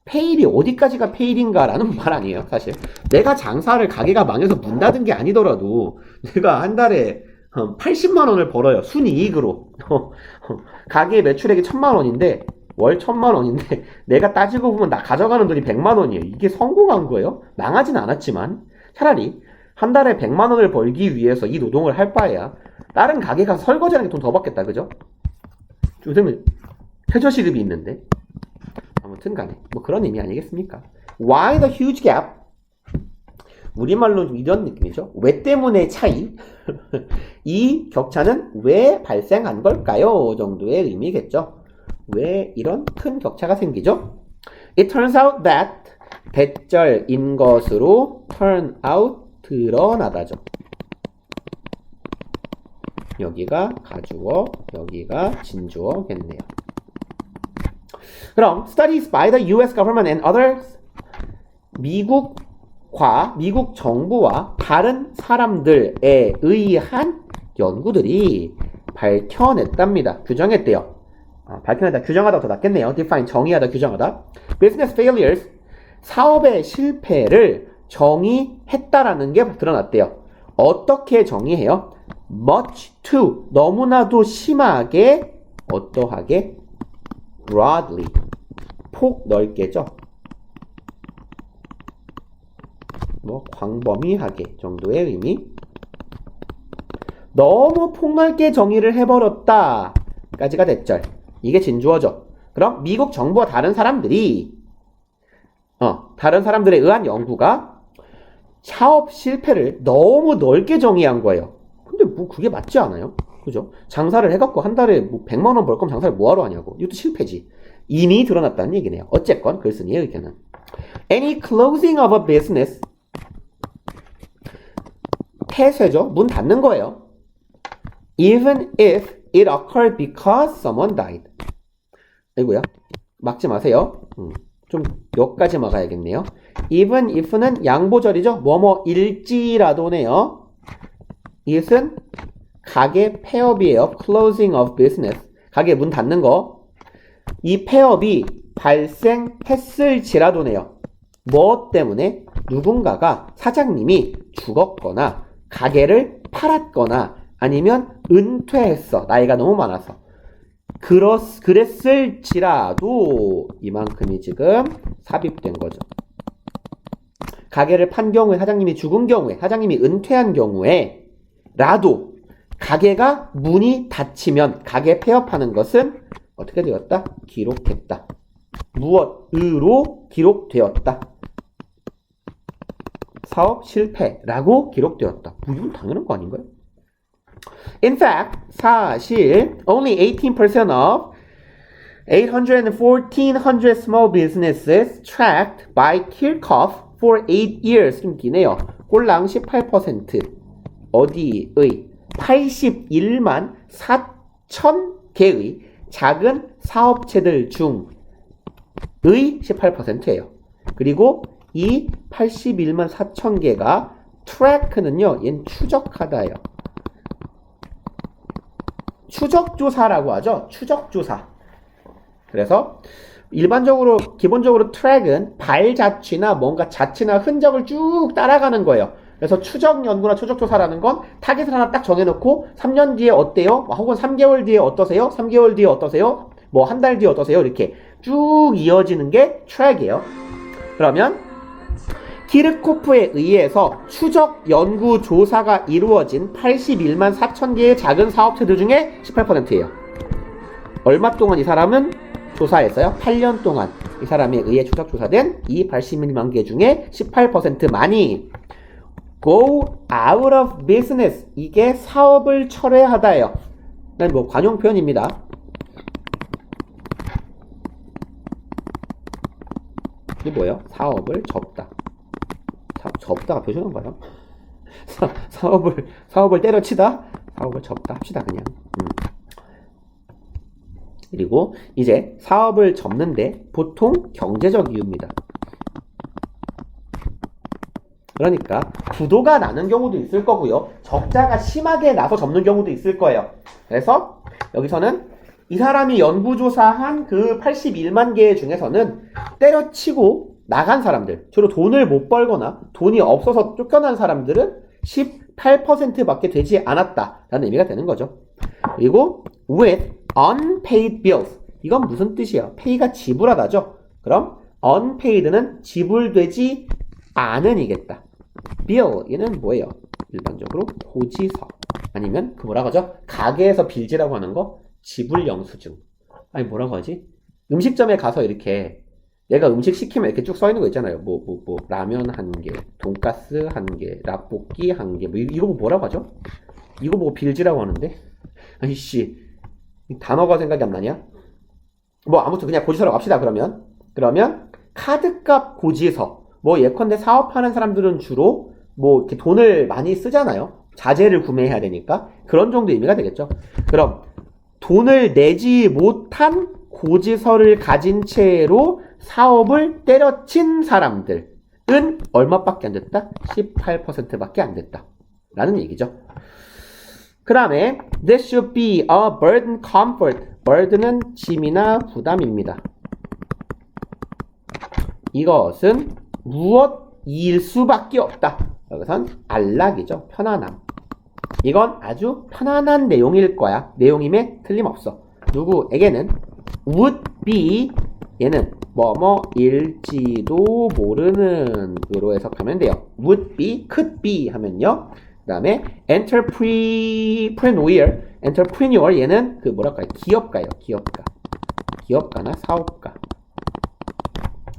Speaker 1: fail이 어디까지가 fail인가라는 말 아니에요, 사실. 내가 장사를 가게가 망해서 문 닫은 게 아니더라도 내가 한 달에 80만 원을 벌어요. 순이익으로. 가게 매출액이 1000만 원인데 월 1000만 원인데 내가 따지고 보면 나 가져가는 돈이 100만 원이에요. 이게 성공한 거예요? 망하진 않았지만 차라리 한 달에 100만 원을 벌기 위해서 이 노동을 할 바에야 다른 가게 가서 설거지하는 게 돈 더 받겠다. 그죠? 요즘은 최저시급이 있는데 아무튼 간에 뭐 그런 의미 아니겠습니까? Why the huge gap? 우리말로 좀 이런 느낌이죠. 왜 때문에 차이? 이 격차는 왜 발생한 걸까요? 정도의 의미겠죠. 왜 이런 큰 격차가 생기죠? It turns out that 대절인 것으로 turn out 드러나다죠. 여기가 가주어, 여기가 진주어겠네요. 그럼 studies by the US government and others 미국 정부와 다른 사람들에 의한 연구들이 밝혀냈답니다. 규정했대요. 밝혀냈다, 규정하다 더 낫겠네요. define, 정의하다, 규정하다. business failures, 사업의 실패를 정의했다라는 게 드러났대요. 어떻게 정의해요? much too 너무나도 심하게 어떠하게 broadly 폭 넓게죠. 뭐 광범위하게 정도의 의미. 너무 폭넓게 정의를 해버렸다 까지가 대절. 이게 진주어죠. 그럼 미국 정부와 다른 사람들에 의한 연구가 사업 실패를 너무 넓게 정의한 거예요. 근데 뭐 그게 맞지 않아요? 그죠? 장사를 해갖고 한 달에 뭐 100만 원 벌 거면 장사를 뭐하러 하냐고. 이것도 실패지. 이미 드러났다는 얘기네요. 어쨌건 글쓴이의 의견은 Any closing of a business 폐쇄죠. 문 닫는 거예요. Even if it occurred because someone died. 아이고야. 막지 마세요. 좀 여기까지 막아야겠네요. Even if는 양보절이죠. 뭐뭐일지라도네요. it은 가게 폐업이에요. Closing of business. 가게 문 닫는 거. 이 폐업이 발생했을지라도네요. 뭐 때문에? 누군가가 사장님이 죽었거나 가게를 팔았거나 아니면 은퇴했어. 나이가 너무 많아서. 그랬을지라도 이만큼이 지금 삽입된 거죠. 가게를 판 경우에, 사장님이 죽은 경우에, 사장님이 은퇴한 경우에 라도 가게가 문이 닫히면 가게 폐업하는 것은 어떻게 되었다? 기록했다. 무엇으로 기록되었다? 사업 실패라고 기록되었다. 뭐 이건 당연한 거 아닌가요? In fact, 사실 only 18% of 1,400 small businesses tracked by Kirchhoff for 8 years. 좀 기네요. 꼴랑 18% 어디의 81만 4천 개의 작은 사업체들 중의 18%예요. 그리고 이 81만 4천 개가 트래크는요, 얘는 추적하다예요. 추적조사라고 하죠. 추적조사. 그래서 일반적으로 기본적으로 트랙은 발자취나 뭔가 자취나 흔적을 쭉 따라가는 거예요. 그래서 추적 연구나 추적 조사라는 건 타겟을 하나 딱 정해놓고 3년 뒤에 어때요? 혹은 3개월 뒤에 어떠세요? 3개월 뒤에 어떠세요? 뭐 한 달 뒤에 어떠세요? 이렇게 쭉 이어지는 게 트랙이에요. 그러면 키르코프에 의해서 추적 연구 조사가 이루어진 81만 4천 개의 작은 사업체들 중에 18%예요. 얼마 동안 이 사람은 조사했어요? 8년 동안 이 사람에 의해 추적 조사된 이 81만 개 중에 18%만이 go out of business. 이게 사업을 철회하다예요. 뭐 관용 표현입니다. 이게 뭐예요? 사업을 접다. 접다가 표준어인가요? 사업을 때려치다? 사업을 접다 합시다, 그냥. 그리고 이제 사업을 접는데 보통 경제적 이유입니다. 그러니까 부도가 나는 경우도 있을 거고요. 적자가 심하게 나서 접는 경우도 있을 거예요. 그래서 여기서는 이 사람이 연구조사한 그 81만 개 중에서는 때려치고 나간 사람들, 주로 돈을 못 벌거나 돈이 없어서 쫓겨난 사람들은 18%밖에 되지 않았다라는 의미가 되는 거죠. 그리고 with unpaid bills. 이건 무슨 뜻이에요? pay가 지불하다죠. 그럼 unpaid는 지불되지 않은이겠다. bill, 얘는 뭐예요? 일반적으로 고지서 아니면 그 뭐라고 하죠? 가게에서 빌지라고 하는 거 지불 영수증. 아니 뭐라고 하지? 음식점에 가서 이렇게 내가 음식 시키면 이렇게 쭉 써 있는 거 있잖아요. 뭐 라면 한 개, 돈가스 한 개, 라볶이 한 개. 뭐 이거 뭐라고 하죠? 이거 보고 빌지라고 하는데. 아이씨, 단어가 생각이 안 나냐? 뭐 아무튼 그냥 고지서라고 합시다. 그러면 카드값 고지서. 뭐 예컨대 사업하는 사람들은 주로 뭐 이렇게 돈을 많이 쓰잖아요. 자재를 구매해야 되니까 그런 정도 의미가 되겠죠. 그럼 돈을 내지 못한 고지서를 가진 채로 사업을 때려친 사람들은 얼마밖에 안 됐다? 18%밖에 안 됐다. 라는 얘기죠. 그 다음에 This should be a burden comfort. burden은 짐이나 부담입니다. 이것은 무엇일 수밖에 없다. 여기선 안락이죠. 편안함. 이건 아주 편안한 내용일 거야. 내용임에 틀림없어. 누구에게는 would be 얘는 뭐뭐일지도 모르는 으로 해석하면 돼요. would be, could be 하면요. 그 다음에 entrepreneur 얘는 그 뭐랄까요? 기업가예요. 기업가나 사업가.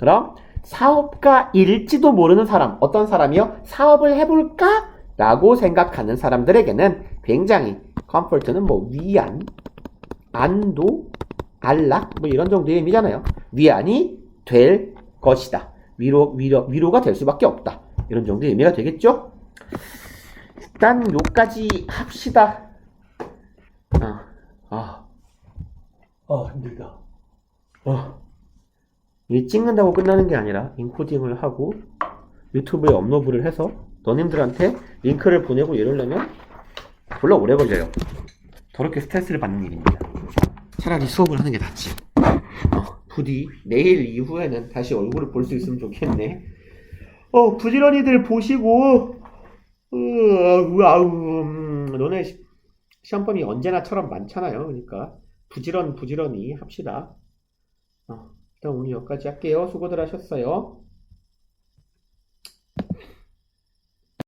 Speaker 1: 그럼 사업가일지도 모르는 사람, 어떤 사람이요? 사업을 해볼까? 라고 생각하는 사람들에게는 굉장히 comfort는 뭐 위안, 안도, 안락 뭐 이런 정도의 의미잖아요. 위안이 될 것이다. 위로가 될 수밖에 없다. 이런 정도의 의미가 되겠죠? 일단 요까지 합시다. 힘들다. 이 찍는다고 끝나는 게 아니라 인코딩을 하고 유튜브에 업로드를 해서 너님들한테 링크를 보내고 이러려면 졸라 오래 걸려요. 더럽게 스트레스를 받는 일입니다. 차라리 수업을 하는 게 낫지. 부디 내일 이후에는 다시 얼굴을 볼 수 있으면 좋겠네. 부지런히들 보시고 너네 시험범위 언제나처럼 많잖아요. 그러니까 부지런히 합시다. 일단 오늘 여기까지 할게요. 수고들 하셨어요.